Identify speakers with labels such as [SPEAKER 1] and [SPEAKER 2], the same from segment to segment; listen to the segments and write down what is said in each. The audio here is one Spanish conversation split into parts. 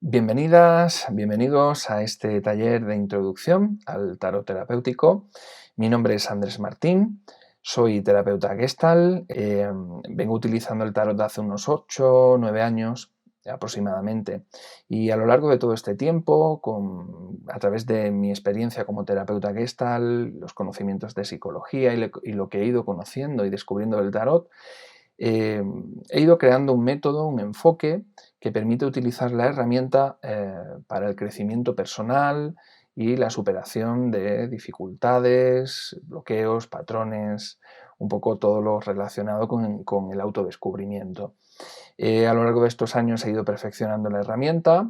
[SPEAKER 1] Bienvenidas, bienvenidos a este taller de introducción al tarot terapéutico. Mi nombre es Andrés Martín, soy terapeuta Gestalt, vengo utilizando el tarot de hace unos 8 o 9 años aproximadamente, y a lo largo de todo este tiempo, a través de mi experiencia como terapeuta Gestalt, los conocimientos de psicología y lo que he ido conociendo y descubriendo del tarot, he ido creando un método, un enfoque que permite utilizar la herramienta para el crecimiento personal y la superación de dificultades, bloqueos, patrones, un poco todo lo relacionado con el autodescubrimiento. A lo largo de estos años he ido perfeccionando la herramienta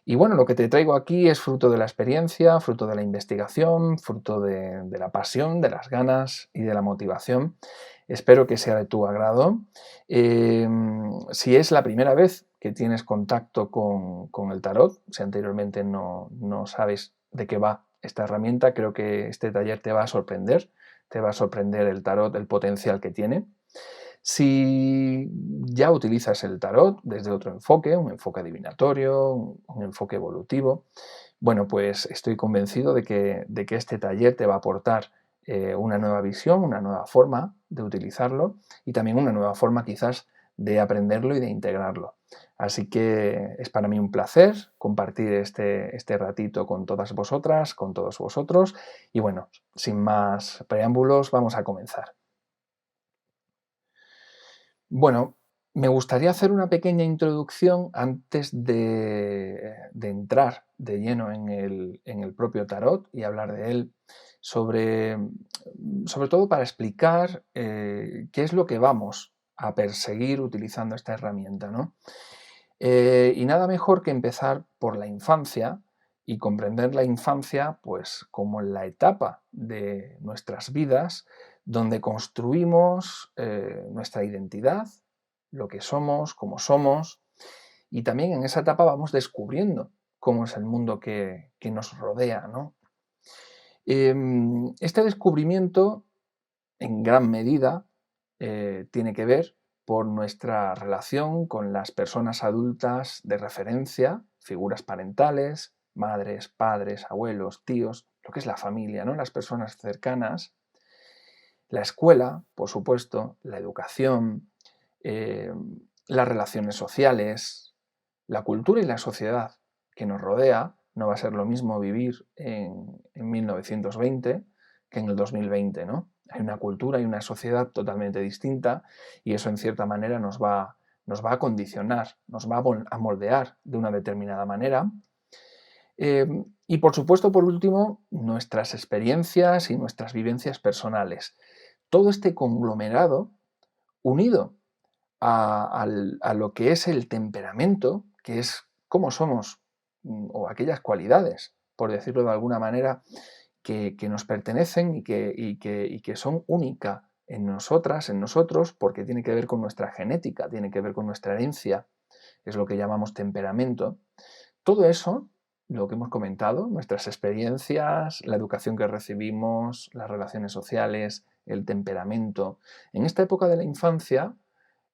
[SPEAKER 1] y bueno, lo que te traigo aquí es fruto de la experiencia, fruto de la investigación, fruto de la pasión, de las ganas y de la motivación. Espero que sea de tu agrado. Si es la primera vez que tienes contacto con el tarot, si anteriormente no sabes de qué va esta herramienta, creo que este taller te va a sorprender el tarot, el potencial que tiene. Si ya utilizas el tarot desde otro enfoque, un enfoque adivinatorio, un enfoque evolutivo, bueno, pues estoy convencido de que este taller te va a aportar una nueva visión, una nueva forma de utilizarlo y también una nueva forma quizás de aprenderlo y de integrarlo. Así que es para mí un placer compartir este ratito con todas vosotras, con todos vosotros y bueno, sin más preámbulos, vamos a comenzar. Bueno, me gustaría hacer una pequeña introducción antes de entrar de lleno en el propio tarot y hablar de él, sobre todo para explicar qué es lo que vamos a perseguir utilizando esta herramienta, ¿no? Y nada mejor que empezar por la infancia y comprender la infancia pues como la etapa de nuestras vidas donde construimos nuestra identidad, lo que somos, cómo somos, y también en esa etapa vamos descubriendo cómo es el mundo que nos rodea, ¿no? Este descubrimiento, en gran medida, tiene que ver por nuestra relación con las personas adultas de referencia, figuras parentales, madres, padres, abuelos, tíos, lo que es la familia, ¿no? Las personas cercanas, la escuela, por supuesto, la educación, eh, las relaciones sociales, la cultura y la sociedad que nos rodea. No va a ser lo mismo vivir en 1920 que en el 2020, ¿no? Hay una cultura y una sociedad totalmente distinta y eso en cierta manera nos va a condicionar, nos va a moldear de una determinada manera. Y por supuesto, por último, nuestras experiencias y nuestras vivencias personales. Todo este conglomerado unido a lo que es el temperamento, que es cómo somos, o aquellas cualidades, por decirlo de alguna manera, que nos pertenecen y que son únicas en nosotras, en nosotros, porque tiene que ver con nuestra genética, tiene que ver con nuestra herencia, es lo que llamamos temperamento. Todo eso, lo que hemos comentado, nuestras experiencias, la educación que recibimos, las relaciones sociales, el temperamento, en esta época de la infancia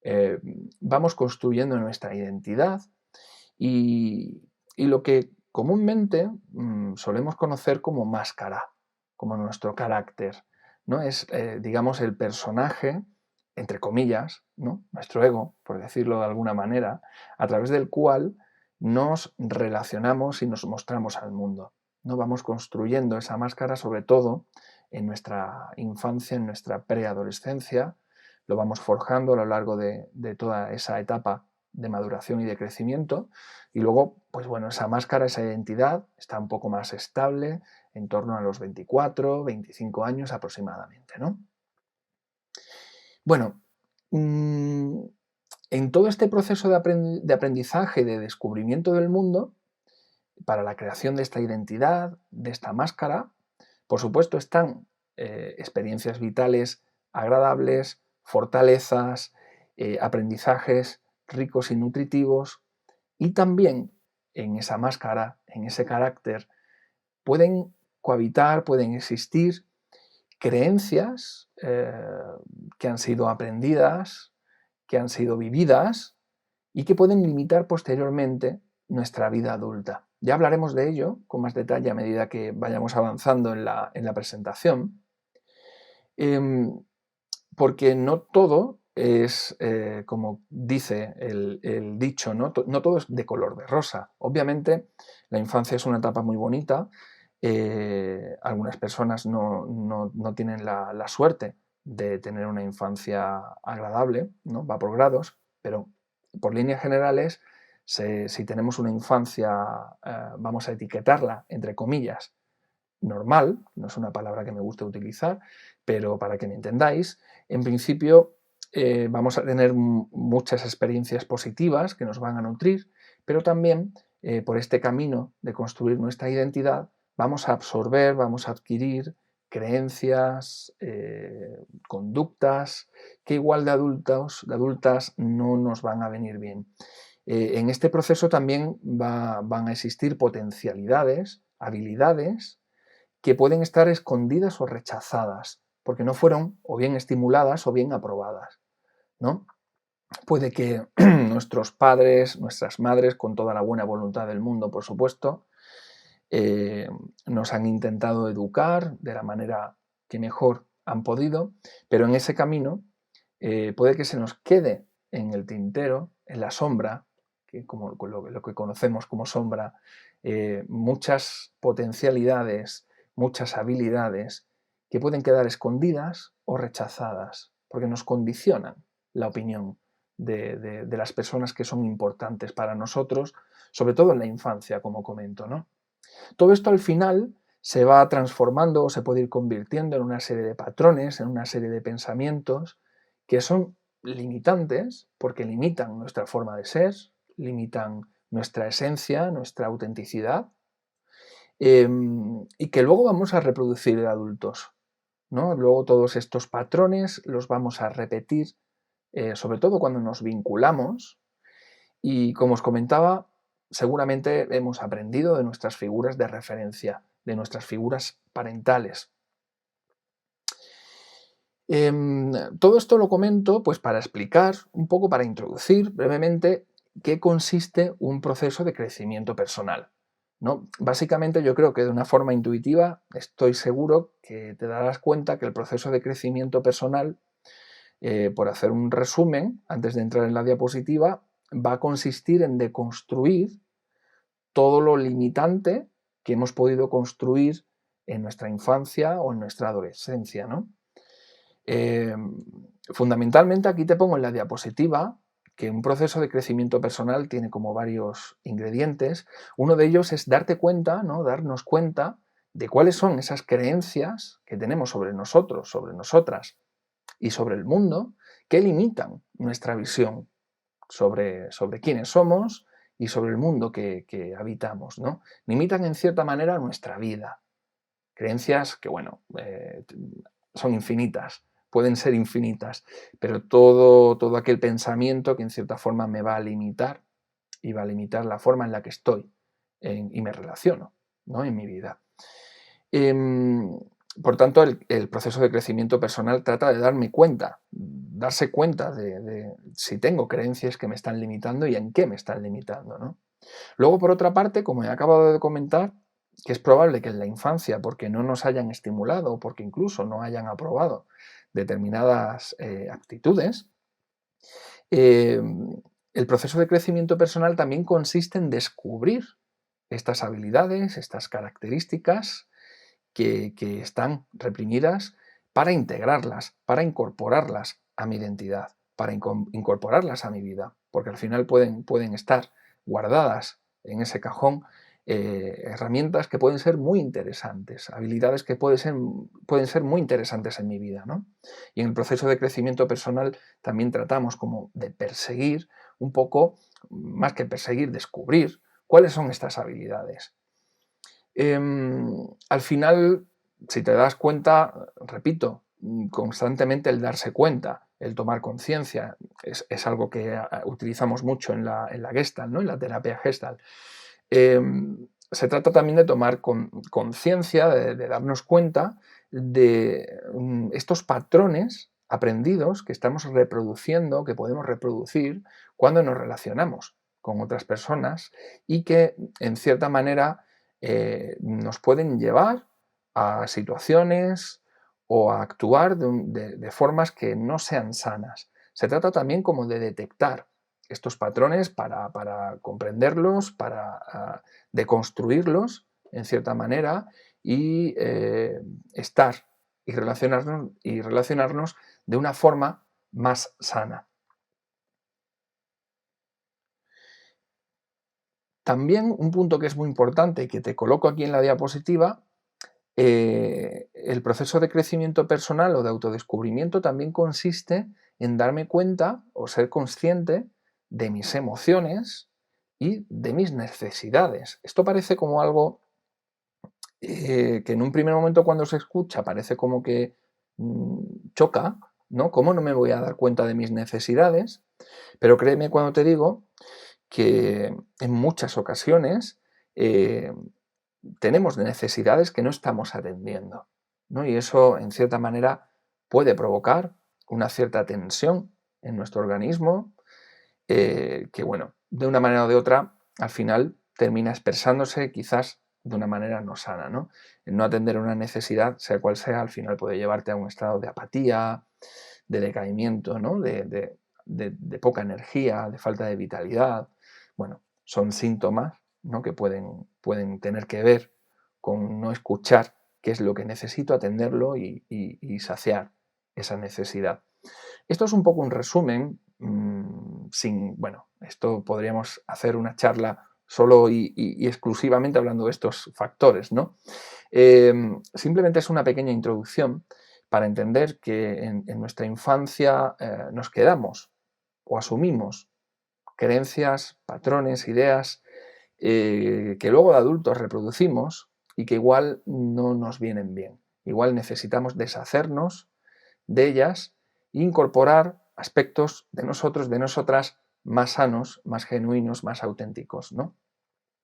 [SPEAKER 1] eh, vamos construyendo nuestra identidad y lo que comúnmente solemos conocer como máscara, como nuestro carácter, ¿no? Es, digamos, el personaje, entre comillas, ¿no? Nuestro ego, por decirlo de alguna manera, a través del cual nos relacionamos y nos mostramos al mundo. ¿No? Vamos construyendo esa máscara, sobre todo en nuestra infancia, en nuestra preadolescencia, lo vamos forjando a lo largo de toda esa etapa de maduración y de crecimiento. Y luego, pues bueno, esa máscara, esa identidad está un poco más estable en torno a los 24, 25 años aproximadamente, ¿no? Bueno, en todo este proceso de aprendizaje, de descubrimiento del mundo, para la creación de esta identidad, de esta máscara, por supuesto están experiencias vitales agradables, fortalezas, aprendizajes ricos y nutritivos, y también en esa máscara, en ese carácter, pueden cohabitar, pueden existir creencias que han sido aprendidas, que han sido vividas y que pueden limitar posteriormente nuestra vida adulta. Ya hablaremos de ello con más detalle a medida que vayamos avanzando en la presentación, porque no todo es, como dice el dicho, ¿no? No todo es de color de rosa. Obviamente, la infancia es una etapa muy bonita. Algunas personas no tienen la suerte de tener una infancia agradable, ¿no? Va por grados, pero por líneas generales, si tenemos una infancia, vamos a etiquetarla, entre comillas, normal, no es una palabra que me guste utilizar, pero para que me entendáis, en principio vamos a tener muchas experiencias positivas que nos van a nutrir, pero también por este camino de construir nuestra identidad vamos a absorber, vamos a adquirir creencias, conductas que igual de adultas no nos van a venir bien. En este proceso también van a existir potencialidades, habilidades, que pueden estar escondidas o rechazadas, porque no fueron o bien estimuladas o bien aprobadas, ¿no? Puede que nuestros padres, nuestras madres, con toda la buena voluntad del mundo, por supuesto, nos han intentado educar de la manera que mejor han podido, pero en ese camino puede que se nos quede en el tintero, en la sombra, que como lo que conocemos como sombra, muchas potencialidades, muchas habilidades que pueden quedar escondidas o rechazadas, porque nos condicionan la opinión de las personas que son importantes para nosotros, sobre todo en la infancia, como comento, ¿no? Todo esto al final se va transformando o se puede ir convirtiendo en una serie de patrones, en una serie de pensamientos que son limitantes porque limitan nuestra forma de ser, limitan nuestra esencia, nuestra autenticidad, y que luego vamos a reproducir de adultos, ¿no? Luego todos estos patrones los vamos a repetir, sobre todo cuando nos vinculamos, y como os comentaba, seguramente hemos aprendido de nuestras figuras de referencia, de nuestras figuras parentales. Todo esto lo comento pues para explicar un poco, para introducir brevemente qué consiste un proceso de crecimiento personal, ¿no? Básicamente yo creo que de una forma intuitiva estoy seguro que te darás cuenta que el proceso de crecimiento personal, por hacer un resumen antes de entrar en la diapositiva, va a consistir en deconstruir todo lo limitante que hemos podido construir en nuestra infancia o en nuestra adolescencia, ¿no? Fundamentalmente aquí te pongo en la diapositiva que un proceso de crecimiento personal tiene como varios ingredientes. Uno de ellos es darte cuenta, ¿no? Darnos cuenta de cuáles son esas creencias que tenemos sobre nosotros, sobre nosotras y sobre el mundo que limitan nuestra visión sobre quiénes somos y sobre el mundo que habitamos, ¿no? Limitan en cierta manera nuestra vida. Creencias que, bueno, son infinitas, pueden ser infinitas, pero todo aquel pensamiento que en cierta forma me va a limitar y va a limitar la forma en la que estoy y me relaciono, ¿no? En mi vida. Por tanto, el proceso de crecimiento personal trata de darse cuenta de si tengo creencias que me están limitando y en qué me están limitando, ¿no? Luego, por otra parte, como he acabado de comentar, que es probable que en la infancia, porque no nos hayan estimulado o porque incluso no hayan aprobado determinadas aptitudes, eh, el proceso de crecimiento personal también consiste en descubrir estas habilidades, estas características que están reprimidas para integrarlas, para incorporarlas a mi identidad, para incorporarlas a mi vida, porque al final pueden estar guardadas en ese cajón herramientas que pueden ser muy interesantes, habilidades que pueden ser muy interesantes en mi vida, ¿no? Y en el proceso de crecimiento personal también tratamos como de perseguir un poco, más que perseguir, descubrir cuáles son estas habilidades. Al final, si te das cuenta, repito, constantemente el darse cuenta, el tomar conciencia, es algo que utilizamos mucho en la Gestalt, ¿no? En la terapia Gestalt. Se trata también de tomar conciencia, de darnos cuenta de estos patrones aprendidos que estamos reproduciendo, que podemos reproducir cuando nos relacionamos con otras personas y que en cierta manera nos pueden llevar a situaciones o a actuar de formas que no sean sanas. Se trata también como de detectar estos patrones para comprenderlos, para deconstruirlos en cierta manera y estar y relacionarnos de una forma más sana. También un punto que es muy importante y que te coloco aquí en la diapositiva, el proceso de crecimiento personal o de autodescubrimiento también consiste en darme cuenta o ser consciente de mis emociones y de mis necesidades. Esto parece como algo que en un primer momento cuando se escucha parece como que choca, ¿no? ¿Cómo no me voy a dar cuenta de mis necesidades? Pero créeme cuando te digo que en muchas ocasiones eh, tenemos necesidades que no estamos atendiendo, ¿no? Y eso, en cierta manera, puede provocar una cierta tensión en nuestro organismo, que, bueno, de una manera o de otra, al final termina expresándose quizás de una manera no sana, ¿no? El no atender una necesidad, sea cual sea, al final puede llevarte a un estado de apatía, de decaimiento, ¿no? De poca energía, de falta de vitalidad. Bueno, son síntomas, ¿no? Que pueden tener que ver con no escuchar qué es lo que necesito, atenderlo y saciar esa necesidad. Esto es un poco un resumen, bueno, esto podríamos hacer una charla solo y exclusivamente hablando de estos factores, ¿no? Simplemente es una pequeña introducción para entender que en nuestra infancia nos quedamos o asumimos creencias, patrones, ideas que luego de adultos reproducimos y que igual no nos vienen bien. Igual necesitamos deshacernos de ellas e incorporar aspectos de nosotros, de nosotras, más sanos, más genuinos, más auténticos, ¿no?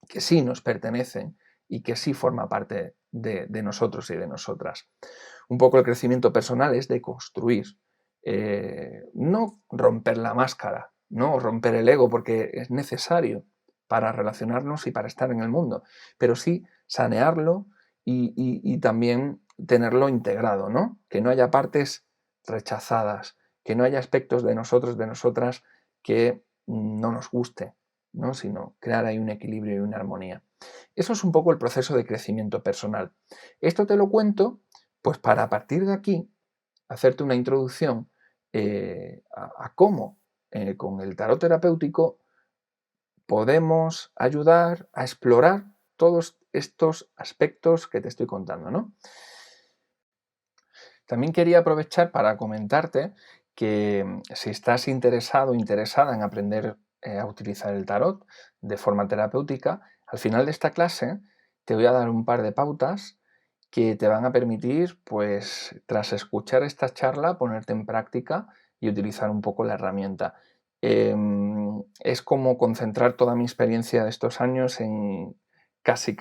[SPEAKER 1] Que sí nos pertenecen y que sí forma parte de nosotros y de nosotras. Un poco el crecimiento personal es de construir, no romper la máscara, no romper el ego, porque es necesario para relacionarnos y para estar en el mundo, pero sí sanearlo y también tenerlo integrado, ¿no? Que no haya partes rechazadas, que no haya aspectos de nosotros, de nosotras que no nos guste, ¿no? Sino crear ahí un equilibrio y una armonía. Eso es un poco el proceso de crecimiento personal. Esto te lo cuento, pues para a partir de aquí hacerte una introducción a cómo con el tarot terapéutico podemos ayudar a explorar todos estos aspectos que te estoy contando, ¿no? También quería aprovechar para comentarte que si estás interesado o interesada en aprender a utilizar el tarot de forma terapéutica, al final de esta clase te voy a dar un par de pautas que te van a permitir, pues, tras escuchar esta charla, ponerte en práctica y utilizar un poco la herramienta. Es como concentrar toda mi experiencia de estos años en casi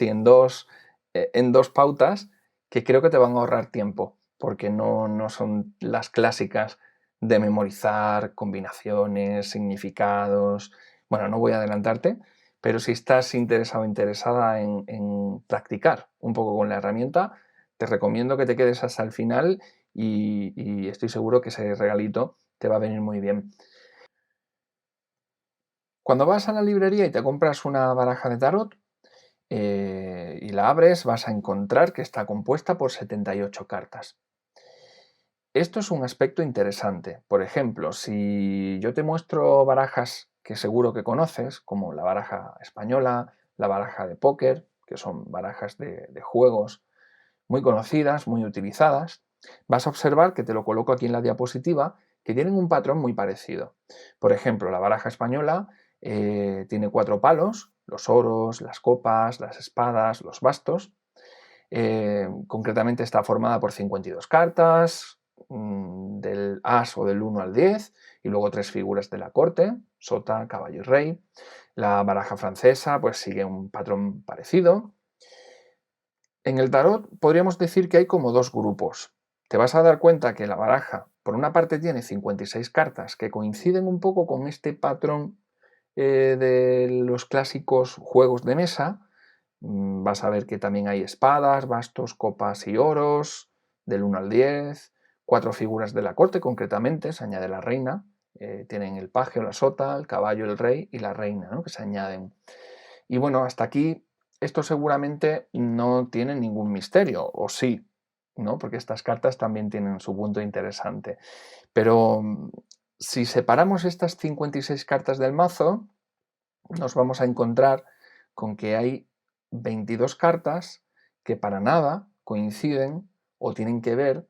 [SPEAKER 1] en dos pautas que creo que te van a ahorrar tiempo, porque no son las clásicas de memorizar combinaciones, significados. Bueno, no voy a adelantarte, pero si estás interesado o interesada en practicar un poco con la herramienta, te recomiendo que te quedes hasta el final y estoy seguro que ese regalito te va a venir muy bien. Cuando vas a la librería y te compras una baraja de tarot y la abres, vas a encontrar que está compuesta por 78 cartas. Esto es un aspecto interesante. Por ejemplo, si yo te muestro barajas que seguro que conoces, como la baraja española, la baraja de póker, que son barajas de juegos muy conocidas, muy utilizadas, vas a observar que te lo coloco aquí en la diapositiva, que tienen un patrón muy parecido. Por ejemplo, la baraja española tiene 4 palos, los oros, las copas, las espadas, los bastos. Concretamente está formada por 52 cartas, del as o del 1 al 10, y luego 3 figuras de la corte, sota, caballo y rey. La baraja francesa pues sigue un patrón parecido. En el tarot podríamos decir que hay como dos grupos. Te vas a dar cuenta que la baraja, por una parte, tiene 56 cartas que coinciden un poco con este patrón de los clásicos juegos de mesa, vas a ver que también hay espadas, bastos, copas y oros, del 1 al 10, 4 figuras de la corte concretamente, se añade la reina, tienen el paje o la sota, el caballo, el rey y la reina, ¿no?, que se añaden. Y bueno, hasta aquí esto seguramente no tiene ningún misterio, o sí, ¿no?, porque estas cartas también tienen su punto interesante. Pero si separamos estas 56 cartas del mazo, nos vamos a encontrar con que hay 22 cartas que para nada coinciden o tienen que ver,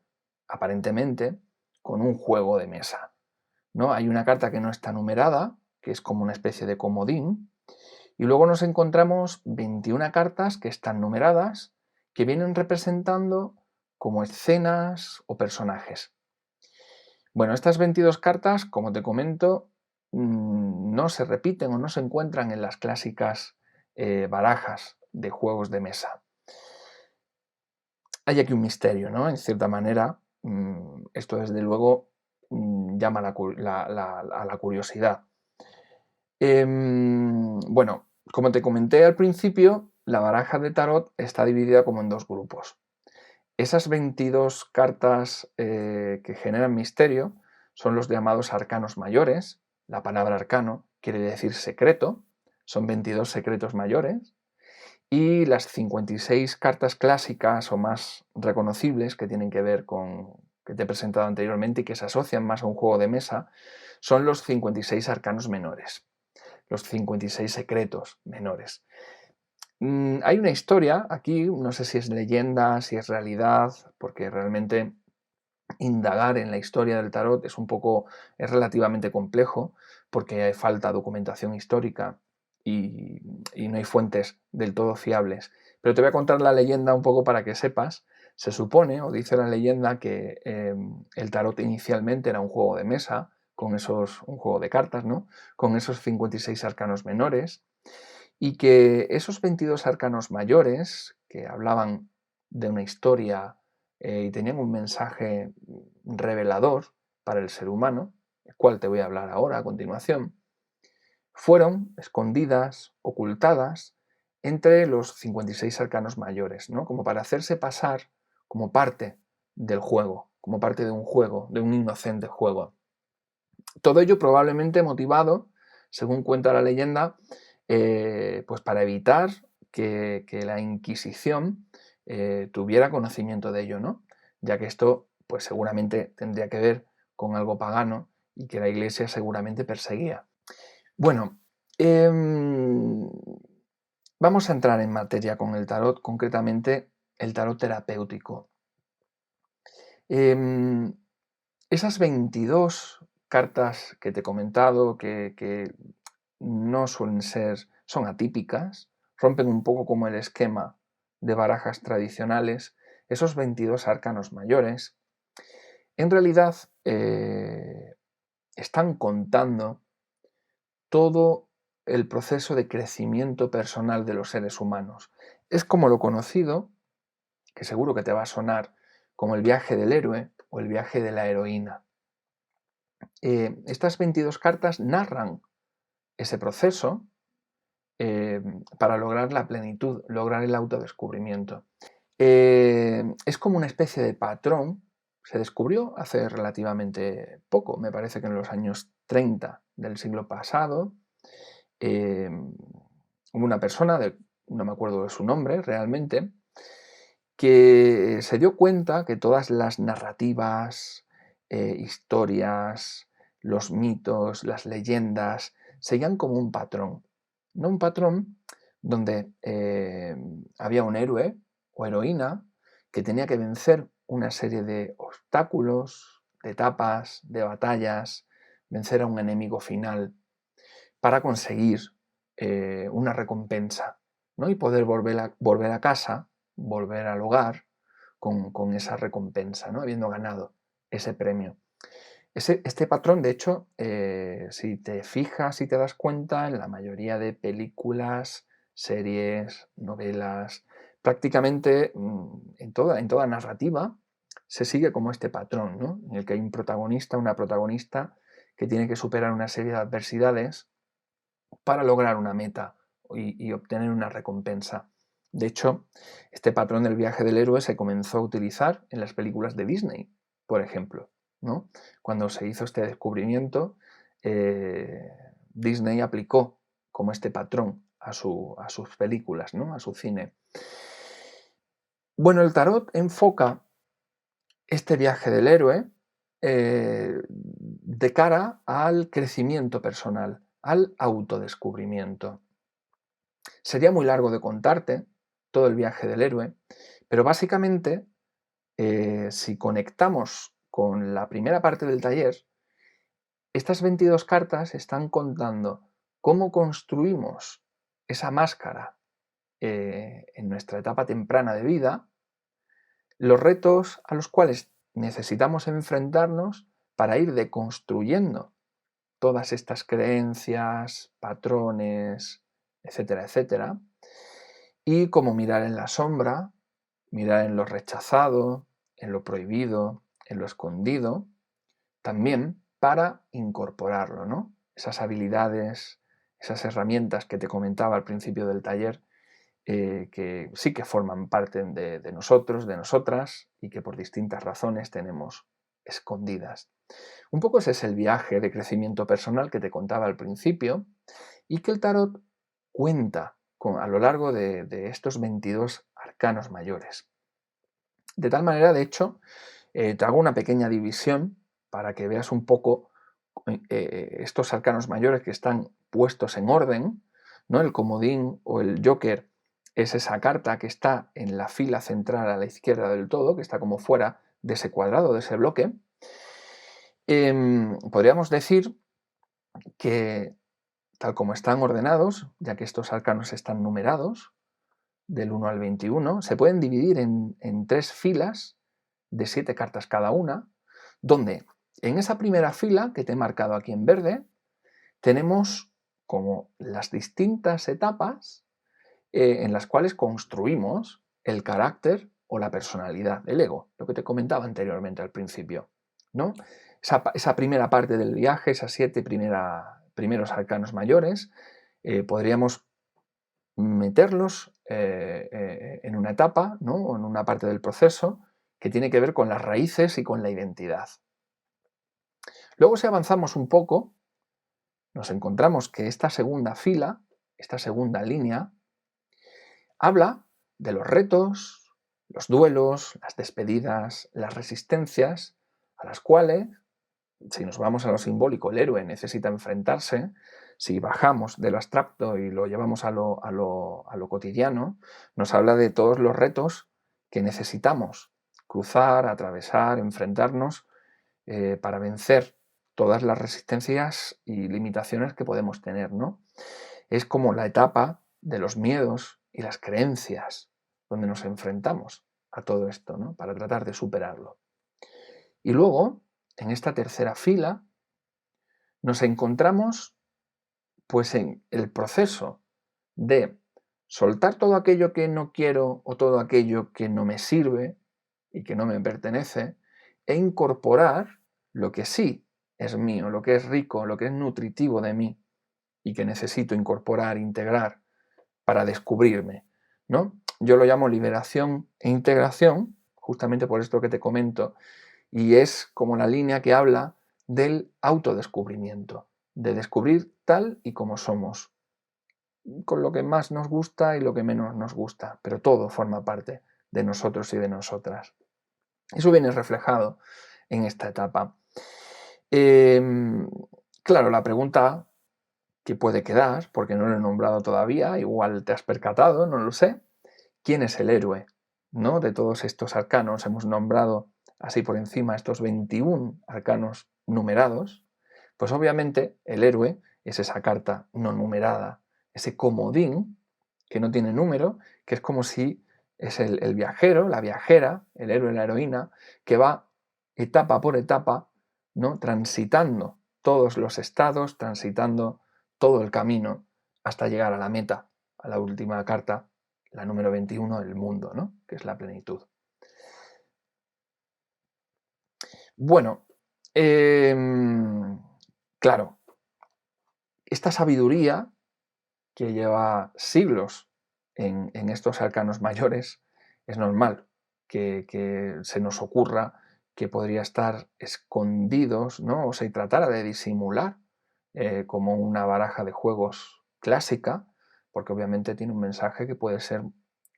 [SPEAKER 1] aparentemente, con un juego de mesa, ¿no? Hay una carta que no está numerada, que es como una especie de comodín, y luego nos encontramos 21 cartas que están numeradas, que vienen representando como escenas o personajes. Bueno, estas 22 cartas, como te comento, no se repiten o no se encuentran en las clásicas barajas de juegos de mesa. Hay aquí un misterio, ¿no? En cierta manera, esto desde luego llama a la curiosidad. Bueno, como te comenté al principio, la baraja de tarot está dividida como en dos grupos. Esas 22 cartas que generan misterio son los llamados arcanos mayores. La palabra arcano quiere decir secreto, son 22 secretos mayores. Y las 56 cartas clásicas o más reconocibles que tienen que ver con que te he presentado anteriormente y que se asocian más a un juego de mesa son los 56 arcanos menores, los 56 secretos menores. Hay una historia aquí, no sé si es leyenda, si es realidad, porque realmente indagar en la historia del tarot es relativamente complejo, porque falta documentación histórica y, y no hay fuentes del todo fiables. Pero te voy a contar la leyenda un poco para que sepas. Se supone, o dice la leyenda, que el tarot inicialmente era un juego de mesa, un juego de cartas, ¿no?, con esos 56 arcanos menores, y que esos 22 arcanos mayores, que hablaban de una historia y tenían un mensaje revelador para el ser humano, el cual te voy a hablar ahora a continuación, fueron escondidas, ocultadas entre los 56 arcanos mayores, ¿no?, como para hacerse pasar como parte del juego, como parte de un juego, de un inocente juego. Todo ello probablemente motivado, según cuenta la leyenda, pues para evitar que la Inquisición tuviera conocimiento de ello, ¿no?, ya que esto pues seguramente tendría que ver con algo pagano y que la Iglesia seguramente perseguía. Bueno, vamos a entrar en materia con el tarot, concretamente el tarot terapéutico. Esas 22 cartas que te he comentado, que no suelen ser, son atípicas, rompen un poco como el esquema de barajas tradicionales, esos 22 arcanos mayores, en realidad están contando todo el proceso de crecimiento personal de los seres humanos. Es como lo conocido, que seguro que te va a sonar, como el viaje del héroe o el viaje de la heroína. Estas 22 cartas narran ese proceso para lograr la plenitud, lograr el autodescubrimiento. Es como una especie de patrón, se descubrió hace relativamente poco, me parece que en los años 30 del siglo pasado, hubo una persona, no me acuerdo de su nombre realmente, que se dio cuenta que todas las narrativas, historias, los mitos, las leyendas, seguían como un patrón, ¿no? Un patrón donde había un héroe o heroína que tenía que vencer una serie de obstáculos, de etapas, de batallas, vencer a un enemigo final para conseguir una recompensa, ¿no?, y poder volver a casa, volver al hogar con esa recompensa, ¿no?, habiendo ganado ese premio. Este patrón, de hecho, si te fijas y te das cuenta, en la mayoría de películas, series, novelas, prácticamente en toda narrativa se sigue como este patrón, ¿no?, en el que hay un protagonista, una protagonista que tiene que superar una serie de adversidades para lograr una meta y obtener una recompensa. De hecho, este patrón del viaje del héroe se comenzó a utilizar en las películas de Disney, por ejemplo, ¿no? Cuando se hizo este descubrimiento, Disney aplicó como este patrón a sus películas, ¿no? A su cine. Bueno, el tarot enfoca este viaje del héroe de cara al crecimiento personal, al autodescubrimiento. Sería muy largo de contarte todo el viaje del héroe, pero básicamente, si conectamos con la primera parte del taller, estas 22 cartas están contando cómo construimos esa máscara en nuestra etapa temprana de vida, los retos a los cuales necesitamos enfrentarnos para ir deconstruyendo todas estas creencias, patrones, etcétera, etcétera, y cómo mirar en la sombra, mirar en lo rechazado, en lo prohibido, en lo escondido, también para incorporarlo, ¿no? Esas habilidades, esas herramientas que te comentaba al principio del taller, que sí que forman parte de nosotros, de nosotras, y que por distintas razones tenemos escondidas. Un poco ese es el viaje de crecimiento personal que te contaba al principio y que el tarot cuenta a lo largo de estos 22 arcanos mayores. De tal manera, de hecho, te hago una pequeña división para que veas un poco estos arcanos mayores que están puestos en orden, ¿no? El comodín o el Joker es esa carta que está en la fila central a la izquierda del todo, que está como fuera de ese cuadrado, de ese bloque. Podríamos decir que, tal como están ordenados, ya que estos arcanos están numerados, del 1 al 21, se pueden dividir en 3 filas de 7 cartas cada una, donde en esa primera fila, que te he marcado aquí en verde, tenemos como las distintas etapas en las cuales construimos el carácter o la personalidad, el ego, lo que te comentaba anteriormente al principio, ¿no? Esa primera parte del viaje, esas 7 primeros arcanos mayores, podríamos meterlos en una etapa, ¿no? O en una parte del proceso que tiene que ver con las raíces y con la identidad. Luego, si avanzamos un poco, nos encontramos que esta segunda fila, esta segunda línea, habla de los retos, los duelos, las despedidas, las resistencias a las cuales, si nos vamos a lo simbólico, el héroe necesita enfrentarse. Si bajamos de lo abstracto y lo llevamos a lo cotidiano, nos habla de todos los retos que necesitamos cruzar, atravesar, enfrentarnos para vencer todas las resistencias y limitaciones que podemos tener, ¿no? Es como la etapa de los miedos y las creencias, donde nos enfrentamos a todo esto, ¿no? Para tratar de superarlo. Y luego, en esta tercera fila, nos encontramos pues en el proceso de soltar todo aquello que no quiero o todo aquello que no me sirve y que no me pertenece e incorporar lo que sí es mío, lo que es rico, lo que es nutritivo de mí y que necesito incorporar, integrar para descubrirme, ¿no? Yo lo llamo liberación e integración, justamente por esto que te comento, y es como la línea que habla del autodescubrimiento, de descubrir tal y como somos, con lo que más nos gusta y lo que menos nos gusta, pero todo forma parte de nosotros y de nosotras. Eso viene reflejado en esta etapa. Claro, la pregunta que puede quedar, porque no lo he nombrado todavía, igual te has percatado, no lo sé, ¿quién es el héroe? ¿No? De todos estos arcanos hemos nombrado así por encima estos 21 arcanos numerados, pues obviamente el héroe es esa carta no numerada, ese comodín que no tiene número, que es como si es el viajero, la viajera, el héroe, la heroína, que va etapa por etapa, ¿no? Transitando todos los estados, transitando todo el camino hasta llegar a la meta, a la última carta, la número 21, el mundo, ¿no? Que es la plenitud. Bueno, claro, esta sabiduría que lleva siglos en estos arcanos mayores, es normal que se nos ocurra que podría estar escondidos, ¿no? O se tratara de disimular como una baraja de juegos clásica, porque obviamente tiene un mensaje que puede ser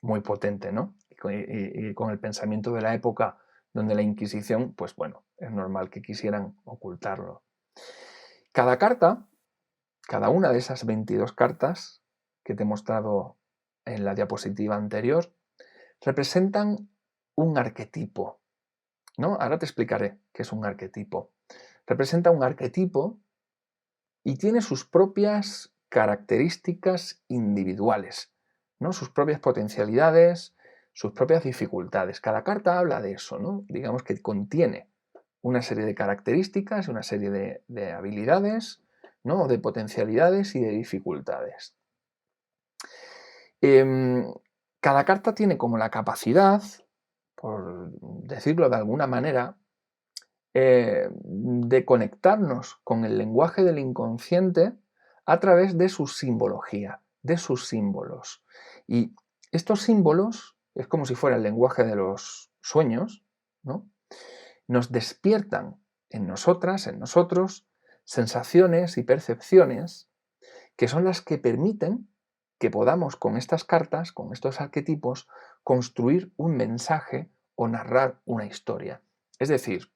[SPEAKER 1] muy potente, ¿no? Y con el pensamiento de la época donde la Inquisición, pues bueno, es normal que quisieran ocultarlo. Cada carta, cada una de esas 22 cartas que te he mostrado en la diapositiva anterior, representan un arquetipo, ¿no? Ahora te explicaré qué es un arquetipo. Representa un arquetipo y tiene sus propias características individuales, ¿no? Sus propias potencialidades, sus propias dificultades. Cada carta habla de eso, ¿no? Digamos que contiene una serie de características, una serie de habilidades, ¿no? De potencialidades y de dificultades. Cada carta tiene como la capacidad, por decirlo de alguna manera, de conectarnos con el lenguaje del inconsciente a través de su simbología, de sus símbolos. Y estos símbolos, es como si fuera el lenguaje de los sueños, ¿no? Nos despiertan en nosotras, en nosotros, sensaciones y percepciones que son las que permiten que podamos con estas cartas, con estos arquetipos, construir un mensaje o narrar una historia. Es decir,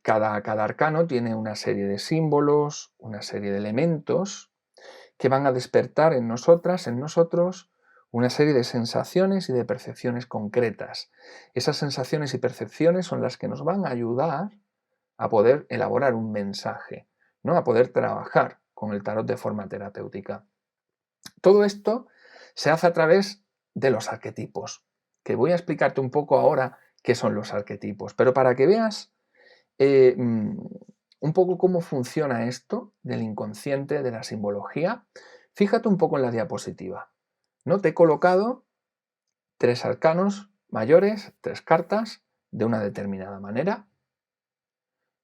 [SPEAKER 1] cada arcano tiene una serie de símbolos, una serie de elementos que van a despertar en nosotras, en nosotros, una serie de sensaciones y de percepciones concretas. Esas sensaciones y percepciones son las que nos van a ayudar a poder elaborar un mensaje, ¿no? A poder trabajar con el tarot de forma terapéutica. Todo esto se hace a través de los arquetipos, que voy a explicarte un poco ahora qué son los arquetipos, pero para que veas un poco cómo funciona esto del inconsciente, de la simbología, fíjate un poco en la diapositiva, ¿no? Te he colocado 3 arcanos mayores, 3 cartas de una determinada manera,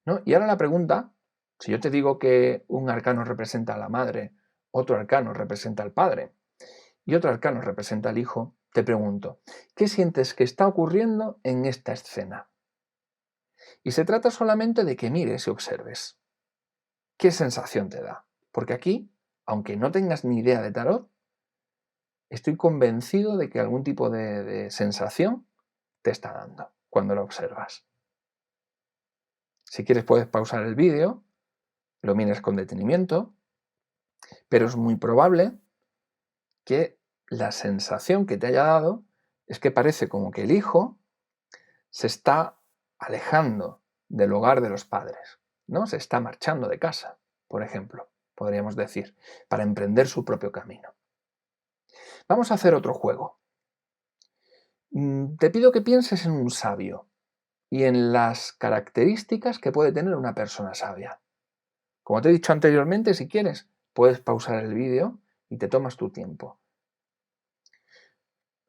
[SPEAKER 1] ¿no? Y ahora la pregunta, si yo te digo que un arcano representa a la madre, otro arcano representa al padre y otro arcano representa al hijo, te pregunto, ¿qué sientes que está ocurriendo en esta escena? Y se trata solamente de que mires y observes. ¿Qué sensación te da? Porque aquí, aunque no tengas ni idea de tarot, estoy convencido de que algún tipo de sensación te está dando cuando lo observas. Si quieres puedes pausar el vídeo, lo mires con detenimiento, pero es muy probable que la sensación que te haya dado es que parece como que el hijo se está alejando del hogar de los padres, ¿no? Se está marchando de casa, por ejemplo, podríamos decir, para emprender su propio camino. Vamos a hacer otro juego. Te pido que pienses en un sabio y en las características que puede tener una persona sabia. Como te he dicho anteriormente, si quieres, puedes pausar el vídeo y te tomas tu tiempo.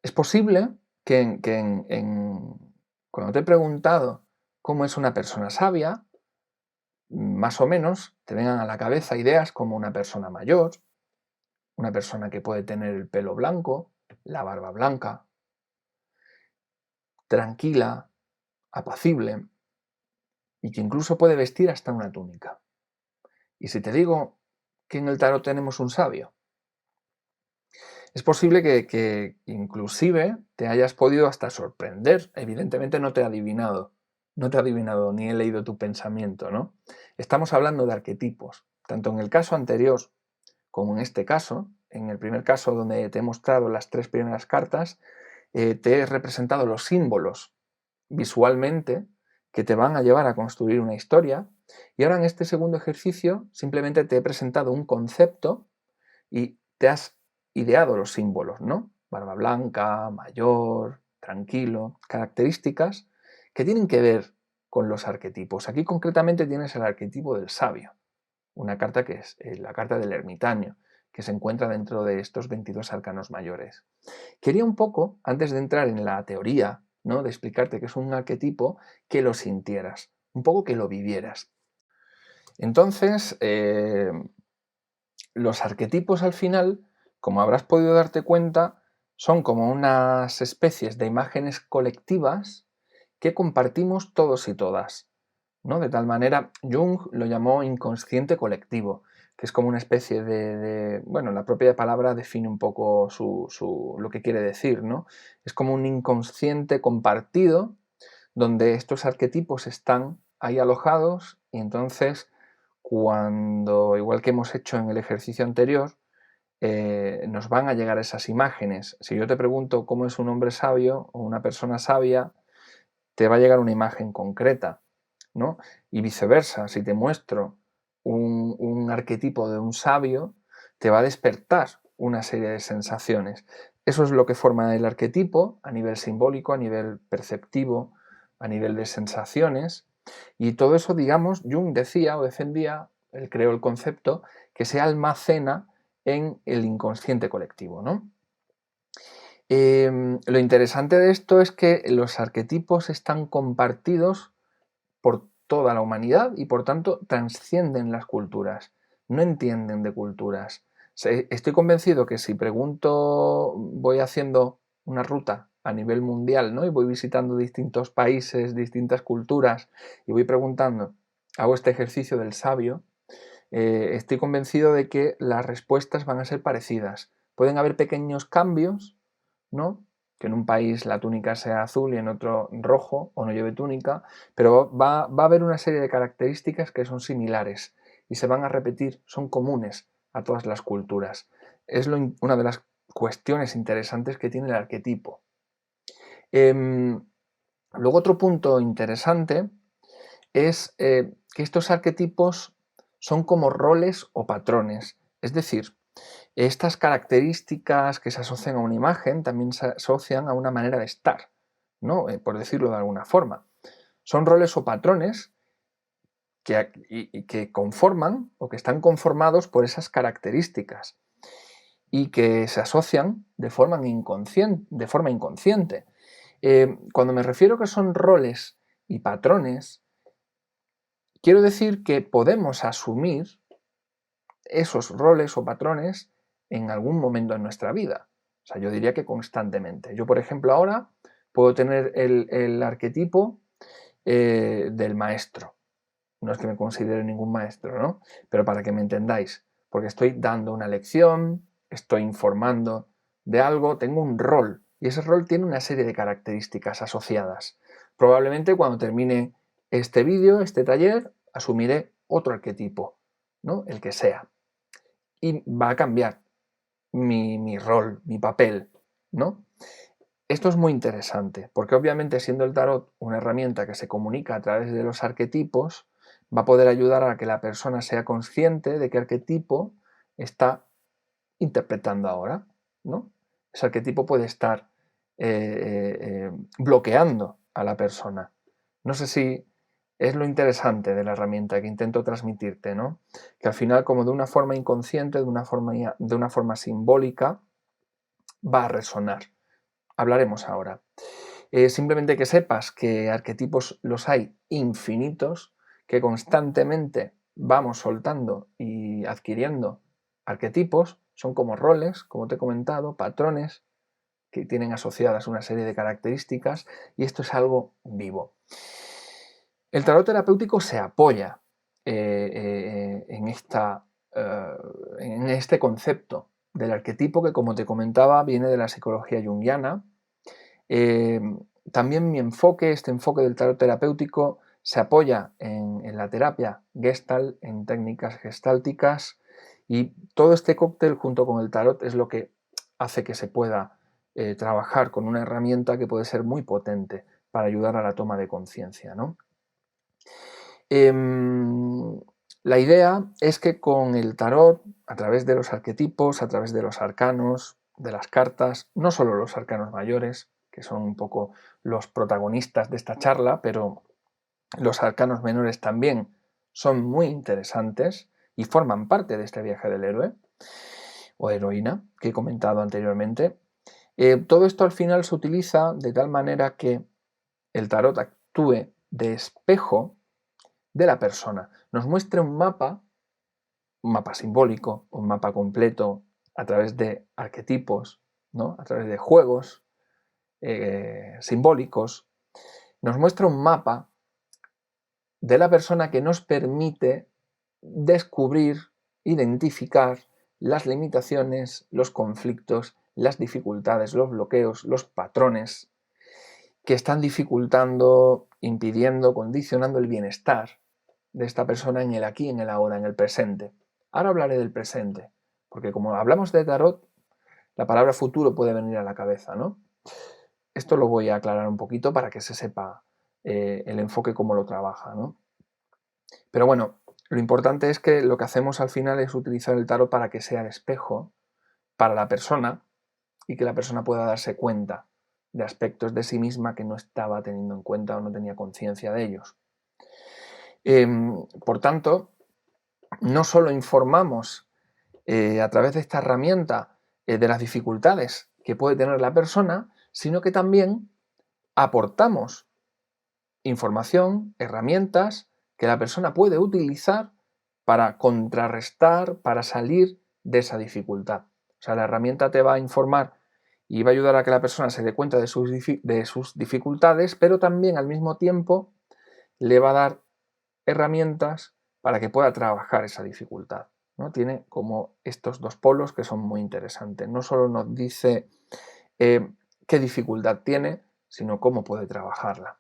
[SPEAKER 1] Es posible que, cuando te he preguntado cómo es una persona sabia, más o menos te vengan a la cabeza ideas como una persona mayor, una persona que puede tener el pelo blanco, la barba blanca, tranquila, apacible y que incluso puede vestir hasta una túnica. Y si te digo que en el tarot tenemos un sabio, es posible que inclusive te hayas podido hasta sorprender. Evidentemente no te he adivinado, ni he leído tu pensamiento, ¿no? Estamos hablando de arquetipos, tanto en el caso anterior como en este caso. En el primer caso, donde te he mostrado las 3 primeras cartas, te he representado los símbolos visualmente que te van a llevar a construir una historia. Y ahora en este segundo ejercicio simplemente te he presentado un concepto y te has ideado los símbolos, ¿no? Barba blanca, mayor, tranquilo, características que tienen que ver con los arquetipos. Aquí concretamente tienes el arquetipo del sabio, una carta que es la carta del ermitaño, que se encuentra dentro de estos 22 arcanos mayores. Quería un poco, antes de entrar en la teoría, ¿no? De explicarte que es un arquetipo, que lo sintieras, un poco que lo vivieras. Entonces, los arquetipos al final como habrás podido darte cuenta, son como unas especies de imágenes colectivas que compartimos todos y todas, ¿no? De tal manera, Jung lo llamó inconsciente colectivo, que es como una especie bueno, la propia palabra define un poco lo que quiere decir, ¿no? Es como un inconsciente compartido donde estos arquetipos están ahí alojados y entonces cuando, igual que hemos hecho en el ejercicio anterior, nos van a llegar esas imágenes. Si yo te pregunto cómo es un hombre sabio o una persona sabia, te va a llegar una imagen concreta, ¿no? Y viceversa, si te muestro un arquetipo de un sabio, te va a despertar una serie de sensaciones. Eso es lo que forma el arquetipo a nivel simbólico, a nivel perceptivo, a nivel de sensaciones. Y todo eso, digamos, Jung decía o defendía, él creó el concepto, que se almacena en el inconsciente colectivo, ¿no? Lo interesante de esto es que los arquetipos están compartidos por toda la humanidad y por tanto trascienden las culturas, no entienden de culturas. Estoy convencido que si pregunto, voy haciendo una ruta a nivel mundial, ¿no? Y voy visitando distintos países, distintas culturas y voy preguntando, hago este ejercicio del sabio, estoy convencido de que las respuestas van a ser parecidas. Pueden haber pequeños cambios, ¿no? Que en un país la túnica sea azul y en otro rojo o no lleve túnica, pero va a haber una serie de características que son similares y se van a repetir, son comunes a todas las culturas. Es una de las cuestiones interesantes que tiene el arquetipo. Luego otro punto interesante es que estos arquetipos son como roles o patrones, es decir, estas características que se asocian a una imagen también se asocian a una manera de estar, ¿no? Por decirlo de alguna forma. Son roles o patrones que conforman o que están conformados por esas características y que se asocian de forma inconsciente. Cuando me refiero que son roles y patrones, quiero decir que podemos asumir esos roles o patrones en algún momento en nuestra vida. O sea, yo diría que constantemente. Yo, por ejemplo, ahora puedo tener el arquetipo del maestro. No es que me considere ningún maestro, ¿no? Pero para que me entendáis, porque estoy dando una lección, estoy informando de algo, tengo un rol y ese rol tiene una serie de características asociadas. Probablemente cuando termine este vídeo, este taller, asumiré otro arquetipo, ¿no? El que sea. Y va a cambiar mi rol, mi papel, ¿no? Esto es muy interesante, porque obviamente siendo el tarot una herramienta que se comunica a través de los arquetipos, va a poder ayudar a que la persona sea consciente de qué arquetipo está interpretando ahora, ¿no? Ese arquetipo puede estar bloqueando a la persona. No sé si es lo interesante de la herramienta que intento transmitirte, ¿no? Que al final, como de una forma inconsciente, de una forma simbólica, va a resonar. Hablaremos ahora. Simplemente que sepas que arquetipos los hay infinitos, que constantemente vamos soltando y adquiriendo arquetipos, son como roles, como te he comentado, patrones que tienen asociadas una serie de características y esto es algo vivo. El tarot terapéutico se apoya en este concepto del arquetipo que, como te comentaba, viene de la psicología junguiana. También este enfoque del tarot terapéutico se apoya en la terapia Gestalt, en técnicas gestálticas y todo este cóctel junto con el tarot es lo que hace que se pueda trabajar con una herramienta que puede ser muy potente para ayudar a la toma de conciencia, ¿no? La idea es que con el tarot, a través de los arquetipos, a través de los arcanos, de las cartas, no solo los arcanos mayores, que son un poco los protagonistas de esta charla, pero los arcanos menores también son muy interesantes y forman parte de este viaje del héroe o heroína que he comentado anteriormente. Todo esto al final se utiliza de tal manera que el tarot actúe de espejo de la persona, nos muestre un mapa simbólico, un mapa completo, a través de arquetipos, ¿no? A través de juegos simbólicos, nos muestra un mapa de la persona que nos permite descubrir, identificar las limitaciones, los conflictos, las dificultades, los bloqueos, los patrones que están dificultando, impidiendo, condicionando el bienestar de esta persona en el aquí, en el ahora, en el presente. Ahora hablaré del presente, porque como hablamos de tarot, la palabra futuro puede venir a la cabeza, ¿no? Esto lo voy a aclarar un poquito para que se sepa el enfoque, cómo lo trabaja, ¿no? Pero bueno, lo importante es que lo que hacemos al final es utilizar el tarot para que sea el espejo para la persona y que la persona pueda darse cuenta de aspectos de sí misma que no estaba teniendo en cuenta o no tenía conciencia de ellos. Por tanto, no solo informamos a través de esta herramienta de las dificultades que puede tener la persona, sino que también aportamos información, herramientas que la persona puede utilizar para contrarrestar, para salir de esa dificultad. O sea, la herramienta te va a informar y va a ayudar a que la persona se dé cuenta de sus dificultades, pero también al mismo tiempo le va a dar herramientas para que pueda trabajar esa dificultad, ¿no? Tiene como estos dos polos que son muy interesantes. No solo nos dice qué dificultad tiene, sino cómo puede trabajarla.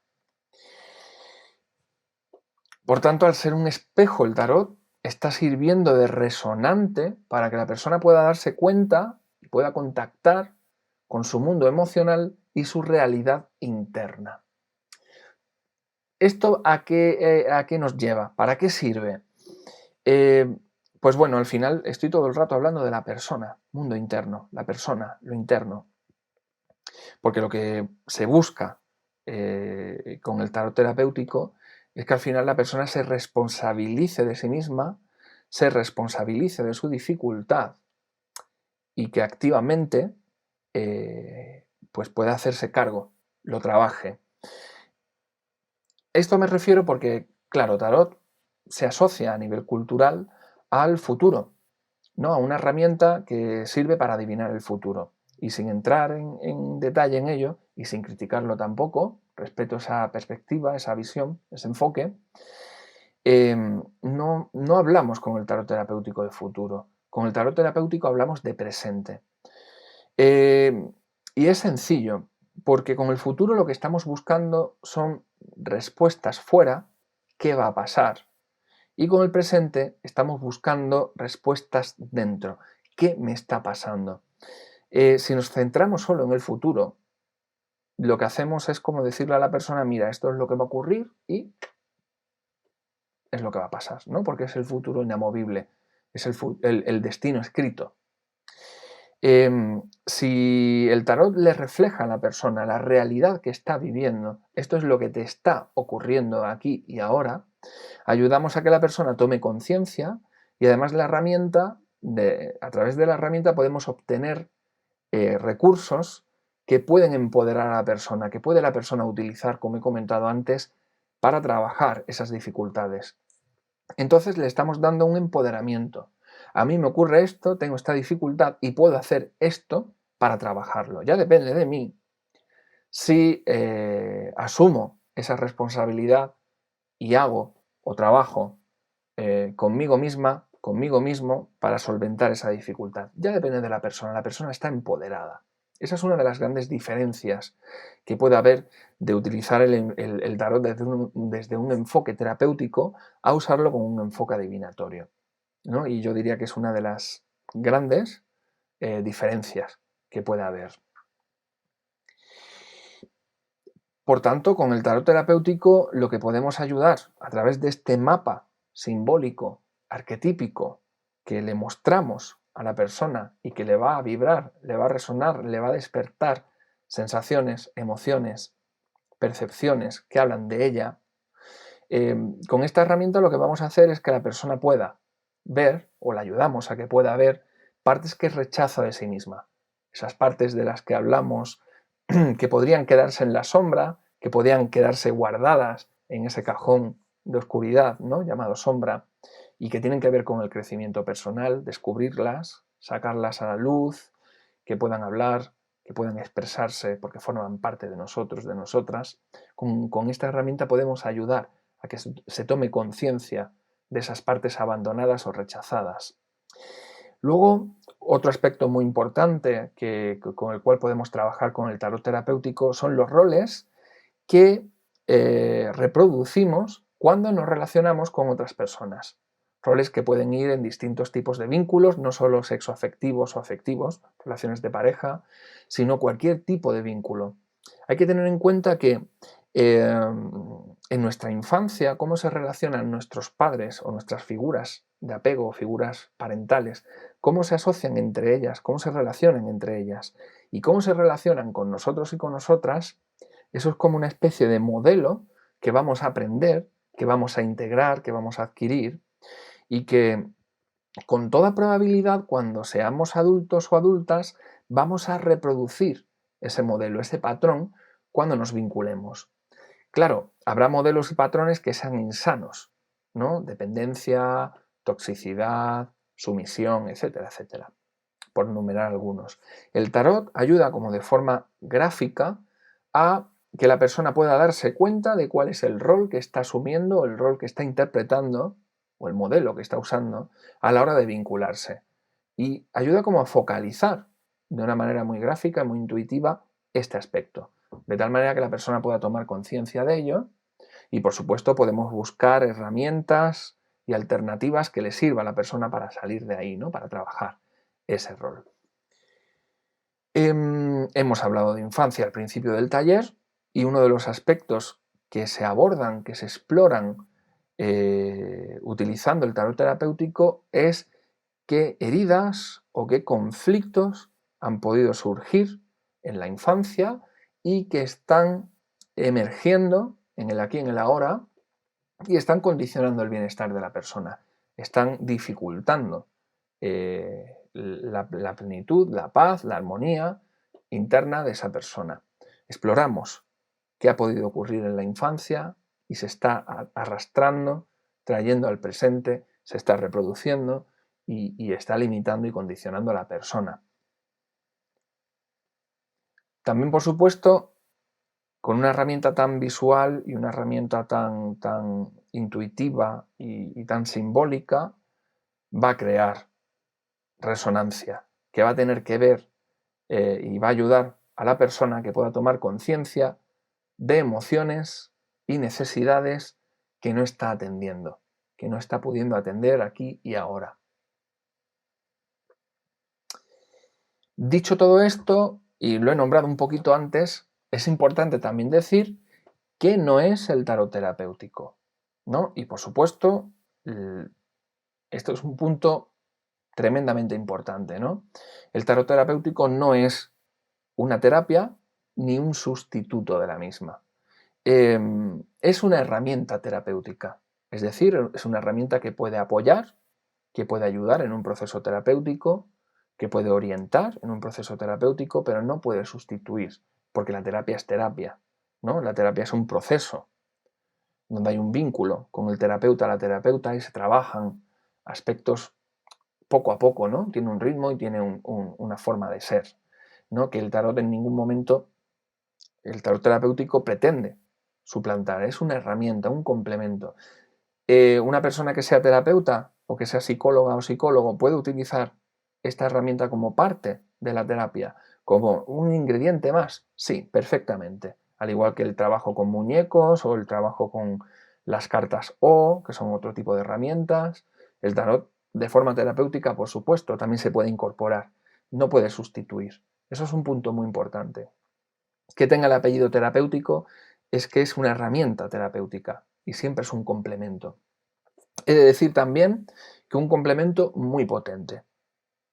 [SPEAKER 1] Por tanto, al ser un espejo, el tarot está sirviendo de resonante para que la persona pueda darse cuenta y pueda contactar con su mundo emocional y su realidad interna. ¿Esto a qué nos lleva? ¿Para qué sirve? Pues bueno, al final estoy todo el rato hablando de la persona, mundo interno, la persona, lo interno. Porque lo que se busca con el tarot terapéutico es que al final la persona se responsabilice de sí misma, se responsabilice de su dificultad y que activamente pues pueda hacerse cargo, lo trabaje. Esto me refiero porque, claro, tarot se asocia a nivel cultural al futuro, ¿no? A una herramienta que sirve para adivinar el futuro. Y sin entrar en detalle en ello y sin criticarlo tampoco, respeto esa perspectiva, esa visión, ese enfoque, no hablamos con el tarot terapéutico de futuro. Con el tarot terapéutico hablamos de presente. Y es sencillo, porque con el futuro lo que estamos buscando son respuestas fuera, qué va a pasar. Y con el presente estamos buscando respuestas dentro, qué me está pasando. Si nos centramos solo en el futuro, lo que hacemos es como decirle a la persona, mira, esto es lo que va a ocurrir y es lo que va a pasar, ¿no? Porque es el futuro inamovible, es el destino escrito. Si el tarot le refleja a la persona la realidad que está viviendo, esto es lo que te está ocurriendo aquí y ahora, ayudamos a que la persona tome conciencia y además a través de la herramienta podemos obtener recursos que pueden empoderar a la persona, que puede la persona utilizar, como he comentado antes, para trabajar esas dificultades. Entonces le estamos dando un empoderamiento. A mí me ocurre esto, tengo esta dificultad y puedo hacer esto para trabajarlo. Ya depende de mí si asumo esa responsabilidad y hago o trabajo conmigo misma, conmigo mismo, para solventar esa dificultad. Ya depende de la persona está empoderada. Esa es una de las grandes diferencias que puede haber de utilizar el tarot desde un enfoque terapéutico a usarlo con un enfoque adivinatorio, ¿no? Y yo diría que es una de las grandes diferencias que puede haber. Por tanto, con el tarot terapéutico lo que podemos ayudar a través de este mapa simbólico, arquetípico, que le mostramos a la persona y que le va a vibrar, le va a resonar, le va a despertar sensaciones, emociones, percepciones que hablan de ella, con esta herramienta lo que vamos a hacer es que la persona pueda ver, o la ayudamos a que pueda ver, partes que rechaza de sí misma. Esas partes de las que hablamos que podrían quedarse en la sombra, que podrían quedarse guardadas en ese cajón de oscuridad, ¿no? Llamado sombra, y que tienen que ver con el crecimiento personal, descubrirlas, sacarlas a la luz, que puedan hablar, que puedan expresarse porque forman parte de nosotros, de nosotras. Con esta herramienta podemos ayudar a que se tome conciencia de esas partes abandonadas o rechazadas. Luego, otro aspecto muy importante con el cual podemos trabajar con el tarot terapéutico son los roles que reproducimos cuando nos relacionamos con otras personas. Roles que pueden ir en distintos tipos de vínculos, no solo sexoafectivos o afectivos, relaciones de pareja, sino cualquier tipo de vínculo. Hay que tener en cuenta que en nuestra infancia, cómo se relacionan nuestros padres o nuestras figuras de apego, figuras parentales, cómo se asocian entre ellas, cómo se relacionan entre ellas y cómo se relacionan con nosotros y con nosotras, eso es como una especie de modelo que vamos a aprender, que vamos a integrar, que vamos a adquirir y que con toda probabilidad cuando seamos adultos o adultas vamos a reproducir ese modelo, ese patrón cuando nos vinculemos. Claro, habrá modelos y patrones que sean insanos, ¿no? Dependencia, toxicidad, sumisión, etcétera, etcétera, por enumerar algunos. El tarot ayuda como de forma gráfica a que la persona pueda darse cuenta de cuál es el rol que está asumiendo, el rol que está interpretando o el modelo que está usando a la hora de vincularse. Y ayuda como a focalizar de una manera muy gráfica, muy intuitiva, este aspecto. De tal manera que la persona pueda tomar conciencia de ello y, por supuesto, podemos buscar herramientas y alternativas que le sirva a la persona para salir de ahí, ¿no? Para trabajar ese rol. Hemos hablado de infancia al principio del taller y uno de los aspectos que se abordan, que se exploran utilizando el tarot terapéutico es qué heridas o qué conflictos han podido surgir en la infancia y que están emergiendo en el aquí y en el ahora y están condicionando el bienestar de la persona, están dificultando la plenitud, la paz, la armonía interna de esa persona. Exploramos qué ha podido ocurrir en la infancia y se está arrastrando, trayendo al presente, se está reproduciendo y está limitando y condicionando a la persona. También, por supuesto, con una herramienta tan visual y una herramienta tan intuitiva y tan simbólica, va a crear resonancia, que va a tener que ver y va a ayudar a la persona que pueda tomar conciencia de emociones y necesidades que no está atendiendo, que no está pudiendo atender aquí y ahora. Dicho todo esto, y lo he nombrado un poquito antes, es importante también decir que no es el tarot terapéutico, ¿no? Y por supuesto, esto es un punto tremendamente importante, ¿no? El tarot terapéutico no es una terapia ni un sustituto de la misma. Es una herramienta terapéutica, es decir, es una herramienta que puede apoyar, que puede ayudar en un proceso terapéutico, que puede orientar en un proceso terapéutico, pero no puede sustituir, porque la terapia es terapia, ¿no? La terapia es un proceso donde hay un vínculo con el terapeuta, la terapeuta, y se trabajan aspectos poco a poco, ¿no? Tiene un ritmo y tiene una forma de ser, ¿no? Que el tarot en ningún momento, el tarot terapéutico pretende suplantar, es una herramienta, un complemento. Una persona que sea terapeuta o que sea psicóloga o psicólogo puede utilizar esta herramienta como parte de la terapia, como un ingrediente más, sí, perfectamente. Al igual que el trabajo con muñecos o el trabajo con las cartas O, que son otro tipo de herramientas, el tarot de forma terapéutica, por supuesto, también se puede incorporar, no puede sustituir. Eso es un punto muy importante. Que tenga el apellido terapéutico es que es una herramienta terapéutica y siempre es un complemento. He de decir también que un complemento muy potente.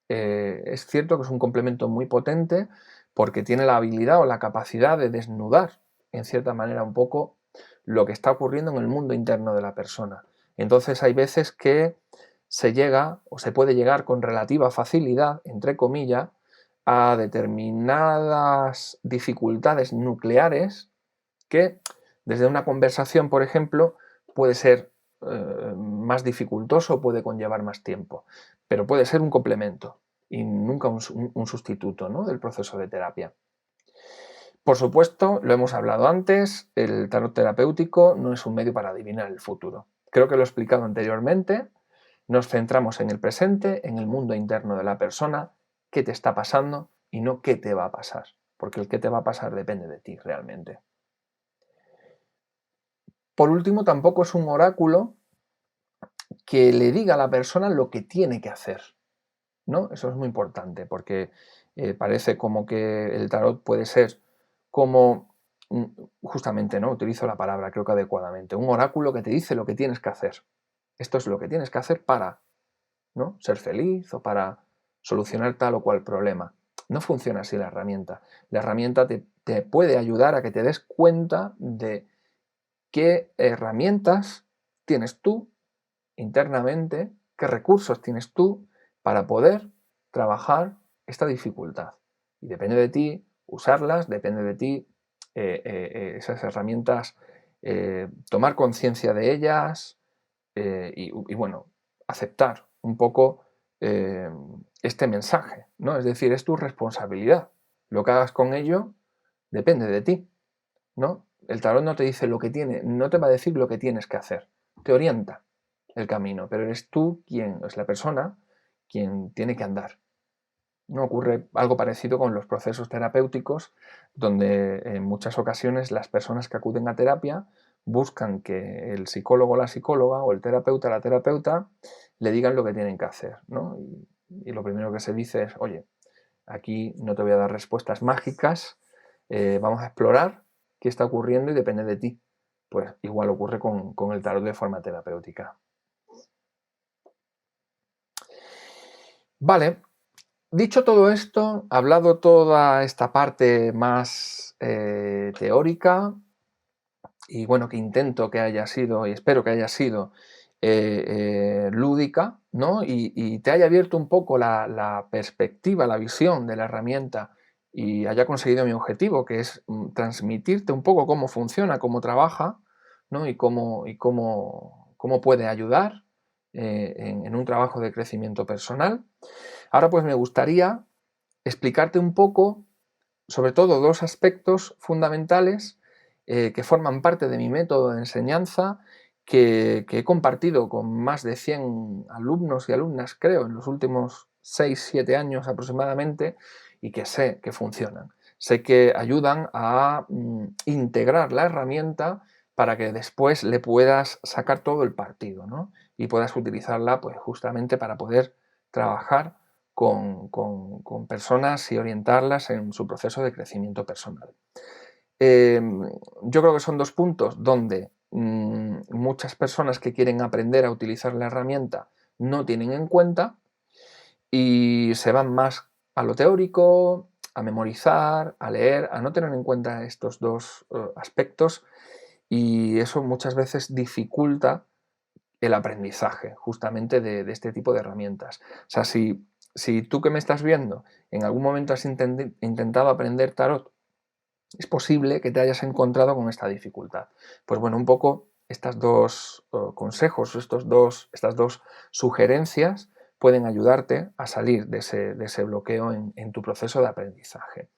[SPEAKER 1] Es cierto que es un complemento muy potente porque tiene la habilidad o la capacidad de desnudar, en cierta manera, un poco lo que está ocurriendo en el mundo interno de la persona. Entonces hay veces que se llega o se puede llegar con relativa facilidad, entre comillas, a determinadas dificultades nucleares que desde una conversación, por ejemplo, puede ser más dificultoso, puede conllevar más tiempo, pero puede ser un complemento y nunca un sustituto, ¿no?, del proceso de terapia. Por supuesto, lo hemos hablado antes, el tarot terapéutico no es un medio para adivinar el futuro. Creo que lo he explicado anteriormente. Nos centramos en el presente, en el mundo interno de la persona, qué te está pasando y no qué te va a pasar, porque el qué te va a pasar depende de ti realmente. Por último, tampoco es un oráculo que le diga a la persona lo que tiene que hacer, ¿no? Eso es muy importante, porque parece como que el tarot puede ser como, justamente, ¿no?, utilizo la palabra, creo que adecuadamente, un oráculo que te dice lo que tienes que hacer. Esto es lo que tienes que hacer para, ¿no?, ser feliz o para solucionar tal o cual problema. No funciona así la herramienta. La herramienta te puede ayudar a que te des cuenta de qué herramientas tienes tú internamente, qué recursos tienes tú para poder trabajar esta dificultad. Y depende de ti usarlas, depende de ti esas herramientas, tomar conciencia de ellas y bueno, aceptar un poco este mensaje, ¿no? Es decir, es tu responsabilidad. Lo que hagas con ello depende de ti, ¿no? El tarot no te dice lo que no te va a decir lo que tienes que hacer, te orienta el camino, pero eres tú quien, es la persona quien tiene que andar. No ocurre algo parecido con los procesos terapéuticos, donde en muchas ocasiones las personas que acuden a terapia buscan que el psicólogo o la psicóloga o el terapeuta o la terapeuta le digan lo que tienen que hacer, ¿no? Y lo primero que se dice es, oye, aquí no te voy a dar respuestas mágicas, vamos a explorar qué está ocurriendo y depende de ti. Pues igual ocurre con el tarot de forma terapéutica. Vale, dicho todo esto, hablado toda esta parte más teórica, y bueno, que intento que haya sido, y espero que haya sido lúdica, ¿no? Y te haya abierto un poco la perspectiva, la visión de la herramienta y haya conseguido mi objetivo, que es transmitirte un poco cómo funciona, cómo trabaja, ¿no?, y cómo puede ayudar en un trabajo de crecimiento personal. Ahora pues me gustaría explicarte un poco, sobre todo, dos aspectos fundamentales que forman parte de mi método de enseñanza, que he compartido con más de 100 alumnos y alumnas, creo, en los últimos 6-7 años aproximadamente, y que sé que funcionan. Sé que ayudan a integrar la herramienta para que después le puedas sacar todo el partido, ¿no?, y puedas utilizarla pues justamente para poder trabajar con personas y orientarlas en su proceso de crecimiento personal. Yo creo que son dos puntos donde muchas personas que quieren aprender a utilizar la herramienta no tienen en cuenta y se van más a lo teórico, a memorizar, a leer, a no tener en cuenta estos dos aspectos, y eso muchas veces dificulta el aprendizaje justamente de este tipo de herramientas. O sea, si tú que me estás viendo en algún momento has intentado aprender tarot, es posible que te hayas encontrado con esta dificultad. Pues bueno, un poco estos dos consejos, estas dos sugerencias pueden ayudarte a salir de ese bloqueo en tu proceso de aprendizaje.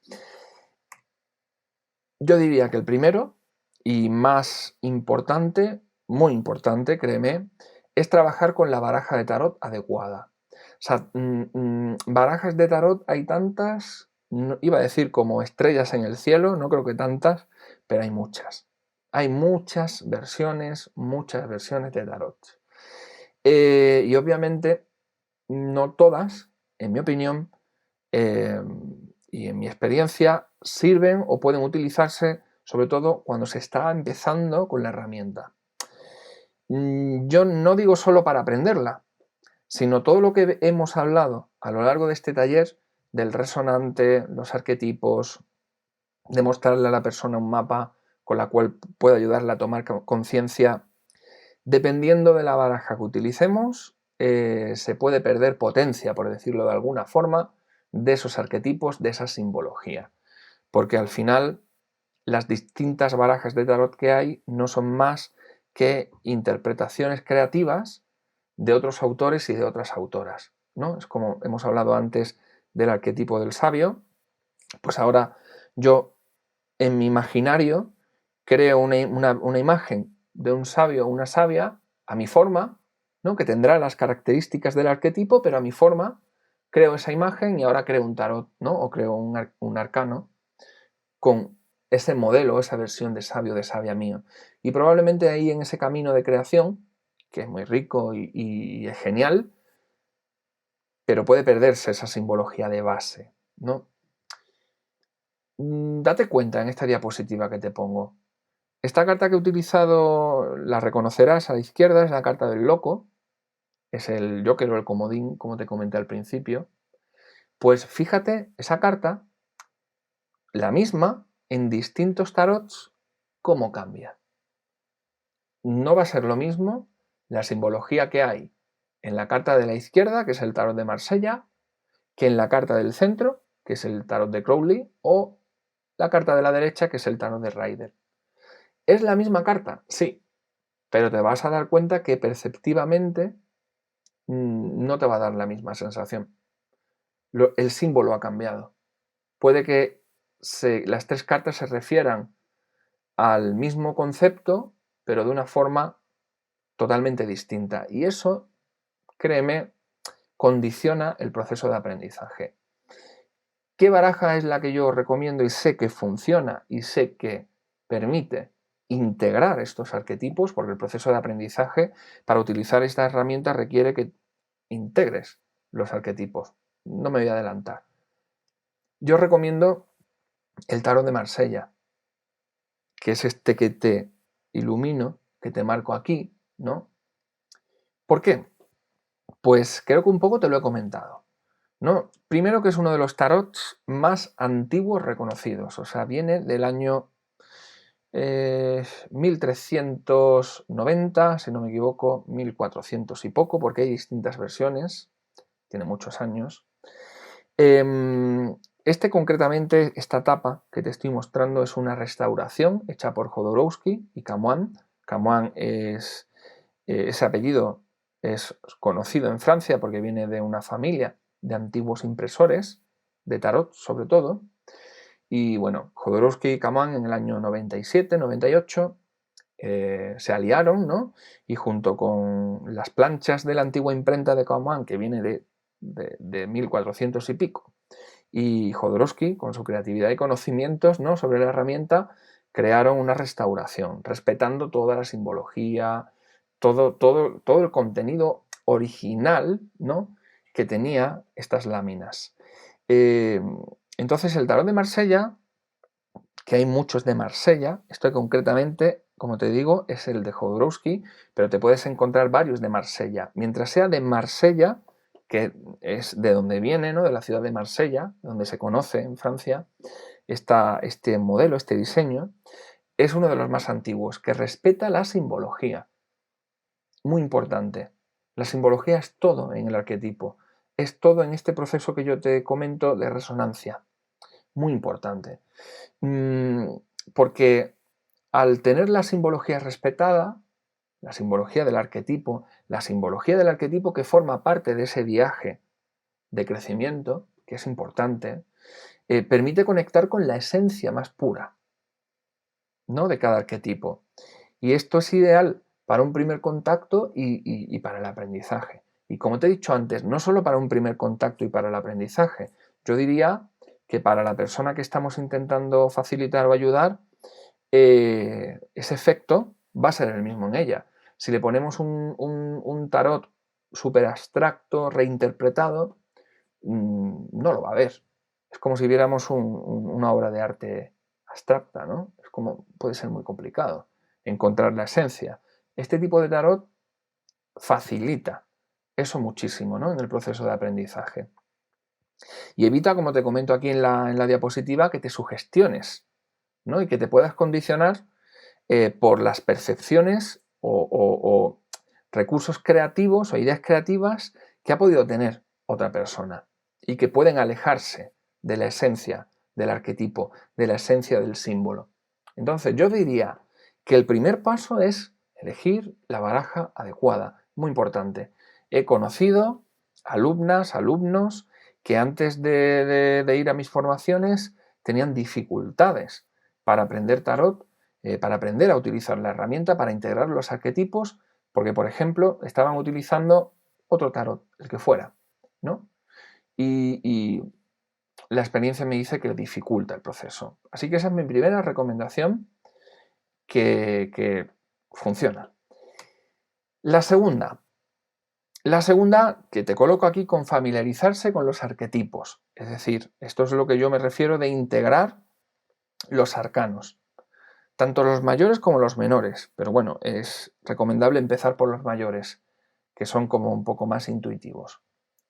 [SPEAKER 1] Yo diría que el primero y más importante, muy importante, créeme, es trabajar con la baraja de tarot adecuada. O sea, barajas de tarot hay tantas, iba a decir como estrellas en el cielo, no creo que tantas, pero hay muchas. Hay muchas versiones de tarot. Y obviamente no todas, en mi opinión, y en mi experiencia, sirven o pueden utilizarse sobre todo cuando se está empezando con la herramienta. Yo no digo solo para aprenderla, sino todo lo que hemos hablado a lo largo de este taller, del resonante, los arquetipos, de mostrarle a la persona un mapa con la cual puede ayudarla a tomar conciencia. Dependiendo de la baraja que utilicemos, se puede perder potencia, por decirlo de alguna forma, de esos arquetipos, de esa simbología. Porque al final las distintas barajas de tarot que hay no son más que interpretaciones creativas de otros autores y de otras autoras, ¿no? Es como hemos hablado antes del arquetipo del sabio, pues ahora yo en mi imaginario creo una imagen de un sabio o una sabia a mi forma, ¿no? Que tendrá las características del arquetipo, pero a mi forma creo esa imagen y ahora creo un tarot, ¿no? O creo un arcano con ese modelo, esa versión de sabio, de sabia mío. Y probablemente ahí en ese camino de creación, que es muy rico y es genial, pero puede perderse esa simbología de base, ¿no? Date cuenta en esta diapositiva que te pongo. Esta carta que he utilizado, la reconocerás a la izquierda, es la carta del loco, es el Joker o el comodín, como te comenté al principio. Pues fíjate, esa carta, la misma, en distintos tarots, cómo cambia. No va a ser lo mismo la simbología que hay en la carta de la izquierda, que es el tarot de Marsella, que en la carta del centro, que es el tarot de Crowley, o la carta de la derecha, que es el tarot de Rider. ¿Es la misma carta? Sí, pero te vas a dar cuenta que perceptivamente no te va a dar la misma sensación. El símbolo ha cambiado. Puede que las tres cartas se refieran al mismo concepto, pero de una forma totalmente distinta. Y eso, créeme, condiciona el proceso de aprendizaje. ¿Qué baraja es la que yo recomiendo y sé que funciona y sé que permite integrar estos arquetipos? Porque el proceso de aprendizaje, para utilizar esta herramienta, requiere que integres los arquetipos. No me voy a adelantar. Yo recomiendo el tarot de Marsella, que es este que te ilumino, que te marco aquí, ¿no? ¿Por qué? Pues creo que un poco te lo he comentado, ¿no? Primero, que es uno de los tarots más antiguos reconocidos, o sea, viene del año 1390, si no me equivoco, 1400 y poco, porque hay distintas versiones, tiene muchos años. Este concretamente, esta tapa que te estoy mostrando, es una restauración hecha por Jodorowsky y Camoin. Camoin es, ese apellido es conocido en Francia porque viene de una familia de antiguos impresores, de tarot sobre todo. Y bueno, Jodorowsky y Camoin en el año 97, 98 se aliaron, ¿no? Y junto con las planchas de la antigua imprenta de Camoin, que viene de 1400 y pico, y Jodorowsky, con su creatividad y conocimientos, ¿no?, sobre la herramienta, crearon una restauración, respetando toda la simbología, todo el contenido original, ¿no?, que tenía estas láminas. Entonces el tarot de Marsella, que hay muchos de Marsella, esto concretamente, como te digo, es el de Jodorowsky, pero te puedes encontrar varios de Marsella. Mientras sea de Marsella, que es de donde viene, ¿no?, de la ciudad de Marsella, donde se conoce en Francia este modelo, este diseño, es uno de los más antiguos, que respeta la simbología. Muy importante. La simbología es todo en el arquetipo, es todo en este proceso que yo te comento de resonancia. Muy importante. Porque al tener la simbología respetada, la simbología del arquetipo que forma parte de ese viaje de crecimiento, que es importante, permite conectar con la esencia más pura, ¿no?, de cada arquetipo. Y esto es ideal para un primer contacto y para el aprendizaje. Y como te he dicho antes, no solo para un primer contacto y para el aprendizaje, yo diría que para la persona que estamos intentando facilitar o ayudar, ese efecto va a ser el mismo en ella. Si le ponemos un tarot súper abstracto, reinterpretado, no lo va a ver. Es como si viéramos una obra de arte abstracta, ¿no? Es como, puede ser muy complicado encontrar la esencia. Este tipo de tarot facilita eso muchísimo, ¿no?, en el proceso de aprendizaje. Y evita, como te comento aquí en la diapositiva, que te sugestiones, ¿no?, y que te puedas condicionar por las percepciones o recursos creativos o ideas creativas que ha podido tener otra persona y que pueden alejarse de la esencia del arquetipo, de la esencia del símbolo. Entonces yo diría que el primer paso es elegir la baraja adecuada. Muy importante. He conocido alumnas, alumnos que antes de ir a mis formaciones tenían dificultades para aprender tarot, para aprender a utilizar la herramienta, para integrar los arquetipos, porque, por ejemplo, estaban utilizando otro tarot, el que fuera, ¿no? Y la experiencia me dice que dificulta el proceso. Así que esa es mi primera recomendación que funciona. La segunda que te coloco aquí con familiarizarse con los arquetipos. Es decir, esto es lo que yo me refiero de integrar los arcanos. Tanto los mayores como los menores. Pero bueno, es recomendable empezar por los mayores, que son como un poco más intuitivos.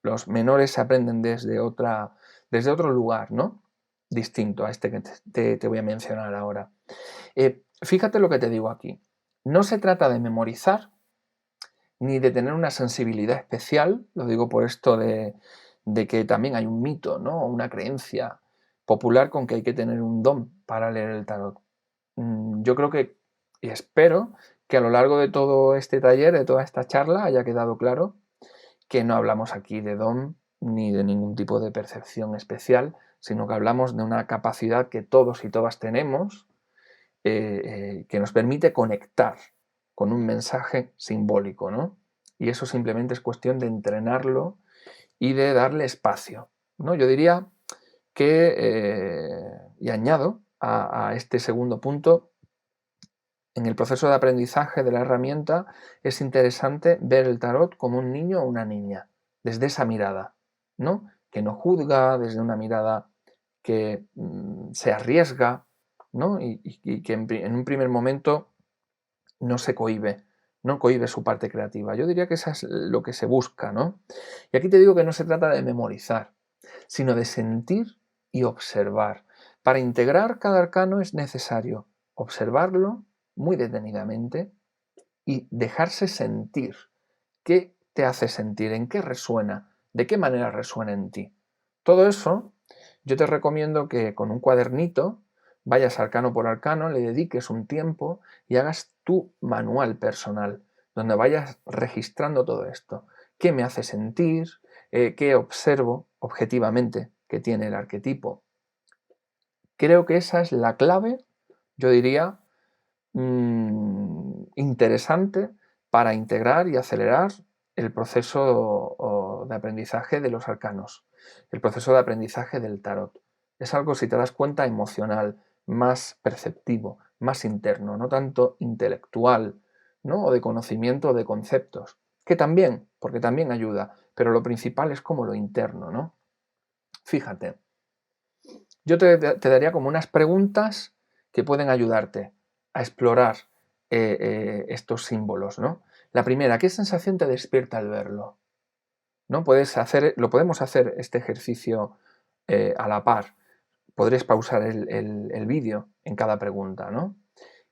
[SPEAKER 1] Los menores se aprenden desde otro lugar, ¿no? Distinto a este que te voy a mencionar ahora. Fíjate lo que te digo aquí. No se trata de memorizar ni de tener una sensibilidad especial, lo digo por esto de que también hay un mito, ¿no? Una creencia popular con que hay que tener un don para leer el tarot. Yo creo que, y espero, que a lo largo de todo este taller, de toda esta charla, haya quedado claro que no hablamos aquí de don ni de ningún tipo de percepción especial, sino que hablamos de una capacidad que todos y todas tenemos, que nos permite conectar con un mensaje simbólico, ¿no? Y eso simplemente es cuestión de entrenarlo y de darle espacio, ¿no? Yo diría que, y añado a este segundo punto, en el proceso de aprendizaje de la herramienta es interesante ver el tarot como un niño o una niña, desde esa mirada, ¿no? Que no juzga, desde una mirada que se arriesga, ¿no? Y que en un primer momento no se cohíbe, no cohíbe su parte creativa. Yo diría que eso es lo que se busca, ¿no? Y aquí te digo que no se trata de memorizar, sino de sentir y observar. Para integrar cada arcano es necesario observarlo muy detenidamente y dejarse sentir. ¿Qué te hace sentir? ¿En qué resuena? ¿De qué manera resuena en ti? Todo eso yo te recomiendo que con un cuadernito vayas arcano por arcano, le dediques un tiempo y hagas tu manual personal, donde vayas registrando todo esto. ¿Qué me hace sentir? ¿Qué observo objetivamente que tiene el arquetipo? Creo que esa es la clave, yo diría, interesante para integrar y acelerar el proceso de aprendizaje de los arcanos, el proceso de aprendizaje del tarot. Es algo, si te das cuenta, emocional, más perceptivo, más interno, no tanto intelectual, ¿no? O de conocimiento de conceptos, que también, porque también ayuda, pero lo principal es como lo interno, ¿no? Fíjate, yo te daría como unas preguntas que pueden ayudarte a explorar estos símbolos, ¿no? La primera, ¿qué sensación te despierta al verlo? ¿No? Lo podemos hacer este ejercicio a la par. Podréis pausar el vídeo en cada pregunta, ¿no?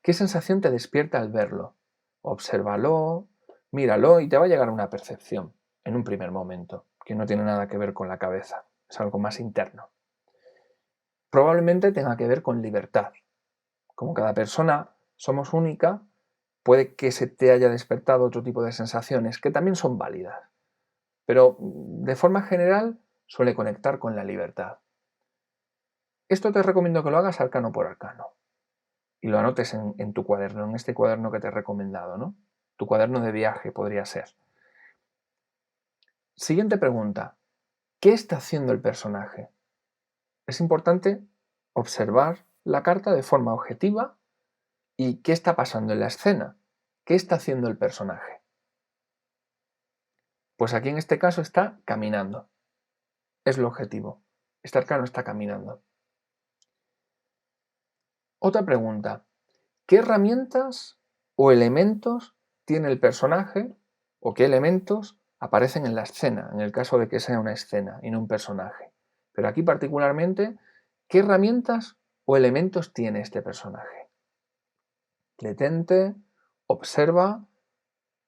[SPEAKER 1] ¿Qué sensación te despierta al verlo? Obsérvalo, míralo y te va a llegar una percepción en un primer momento, que no tiene nada que ver con la cabeza, es algo más interno. Probablemente tenga que ver con libertad. Como cada persona somos única, puede que se te haya despertado otro tipo de sensaciones que también son válidas, pero de forma general suele conectar con la libertad. Esto te recomiendo que lo hagas arcano por arcano y lo anotes en tu cuaderno, en este cuaderno que te he recomendado, ¿no? Tu cuaderno de viaje podría ser. Siguiente pregunta. ¿Qué está haciendo el personaje? Es importante observar la carta de forma objetiva y qué está pasando en la escena. ¿Qué está haciendo el personaje? Pues aquí en este caso está caminando. Es lo objetivo. Este arcano está caminando. Otra pregunta. ¿Qué herramientas o elementos tiene el personaje o qué elementos aparecen en la escena, en el caso de que sea una escena y no un personaje? Pero aquí particularmente, ¿qué herramientas o elementos tiene este personaje? Detente, observa,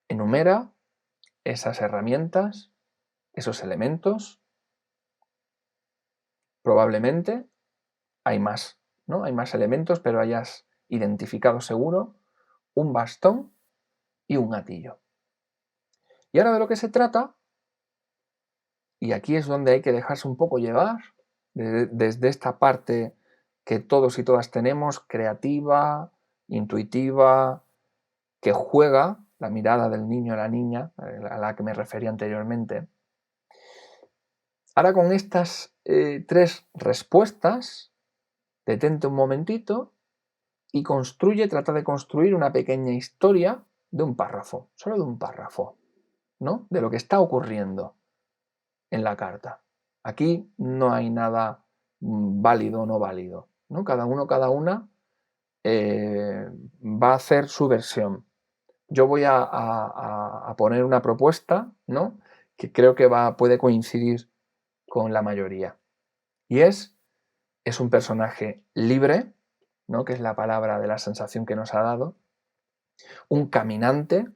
[SPEAKER 1] enumera esas herramientas, esos elementos. Probablemente hay más, ¿no? Hay más elementos, pero hayas identificado seguro un bastón y un gatillo. Y ahora de lo que se trata, y aquí es donde hay que dejarse un poco llevar, desde esta parte que todos y todas tenemos, creativa, intuitiva, que juega, la mirada del niño a la niña, a la que me refería anteriormente. Ahora con estas 3 respuestas, detente un momentito y trata de construir una pequeña historia de un párrafo, solo de un párrafo, ¿no? De lo que está ocurriendo en la carta. Aquí no hay nada válido o no válido, ¿no? Cada una va a hacer su versión. Yo voy a poner una propuesta, ¿no? Que creo que puede coincidir con la mayoría. Y es un personaje libre, ¿no? Que es la palabra de la sensación que nos ha dado. Un caminante,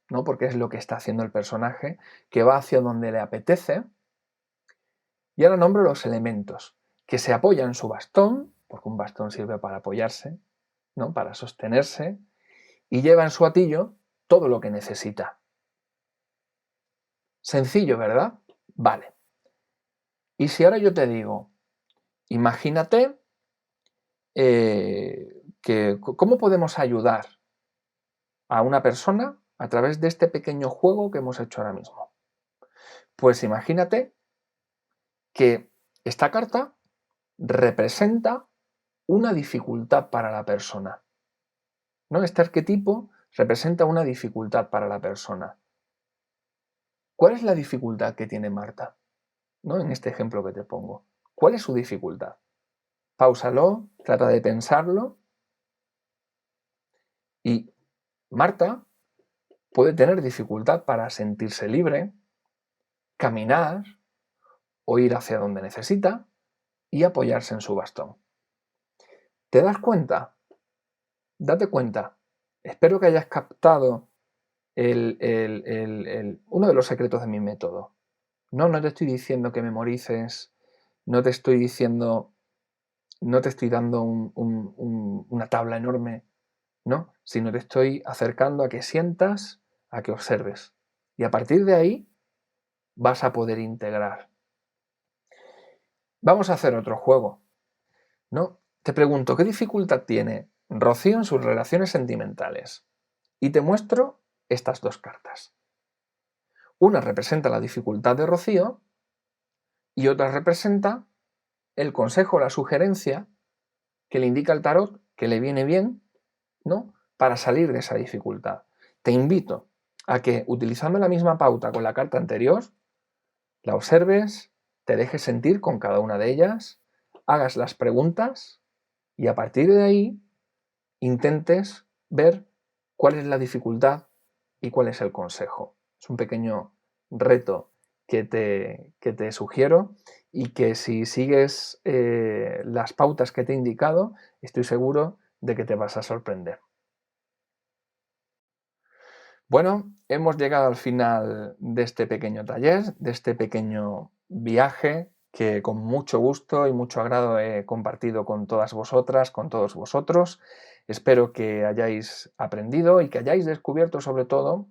[SPEAKER 1] ¿no? Porque es lo que está haciendo el personaje, que va hacia donde le apetece. Y ahora nombro los elementos, que se apoya en su bastón, porque un bastón sirve para apoyarse, ¿no? Para sostenerse, y lleva en su atillo todo lo que necesita. Sencillo, ¿verdad? Vale. Y si ahora yo te digo, imagínate cómo podemos ayudar a una persona a través de este pequeño juego que hemos hecho ahora mismo. Pues imagínate que esta carta representa una dificultad para la persona, ¿no? Este arquetipo representa una dificultad para la persona. ¿Cuál es la dificultad que tiene Marta? ¿No? En este ejemplo que te pongo. ¿Cuál es su dificultad? Páusalo, trata de pensarlo. Y Marta puede tener dificultad para sentirse libre, caminar o ir hacia donde necesita y apoyarse en su bastón. ¿Te das cuenta? Date cuenta. Espero que hayas captado uno de los secretos de mi método. No te estoy diciendo que memorices, no te estoy dando una tabla enorme, no, sino te estoy acercando a que sientas, a que observes. Y a partir de ahí vas a poder integrar. Vamos a hacer otro juego, ¿no? Te pregunto, ¿qué dificultad tiene Rocío en sus relaciones sentimentales? Y te muestro estas 2 cartas. Una representa la dificultad de Rocío y otra representa el consejo, la sugerencia que le indica el tarot que le viene bien, ¿no? Para salir de esa dificultad. Te invito a que, utilizando la misma pauta con la carta anterior, la observes, te dejes sentir con cada una de ellas, hagas las preguntas y a partir de ahí intentes ver cuál es la dificultad y cuál es el consejo. Es un pequeño reto que te sugiero y que si sigues las pautas que te he indicado, estoy seguro de que te vas a sorprender. Bueno, hemos llegado al final de este pequeño taller, de este pequeño viaje que con mucho gusto y mucho agrado he compartido con todas vosotras, con todos vosotros. Espero que hayáis aprendido y que hayáis descubierto sobre todo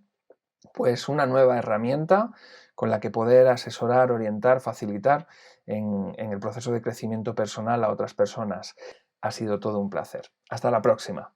[SPEAKER 1] pues una nueva herramienta con la que poder asesorar, orientar, facilitar en el proceso de crecimiento personal a otras personas. Ha sido todo un placer. Hasta la próxima.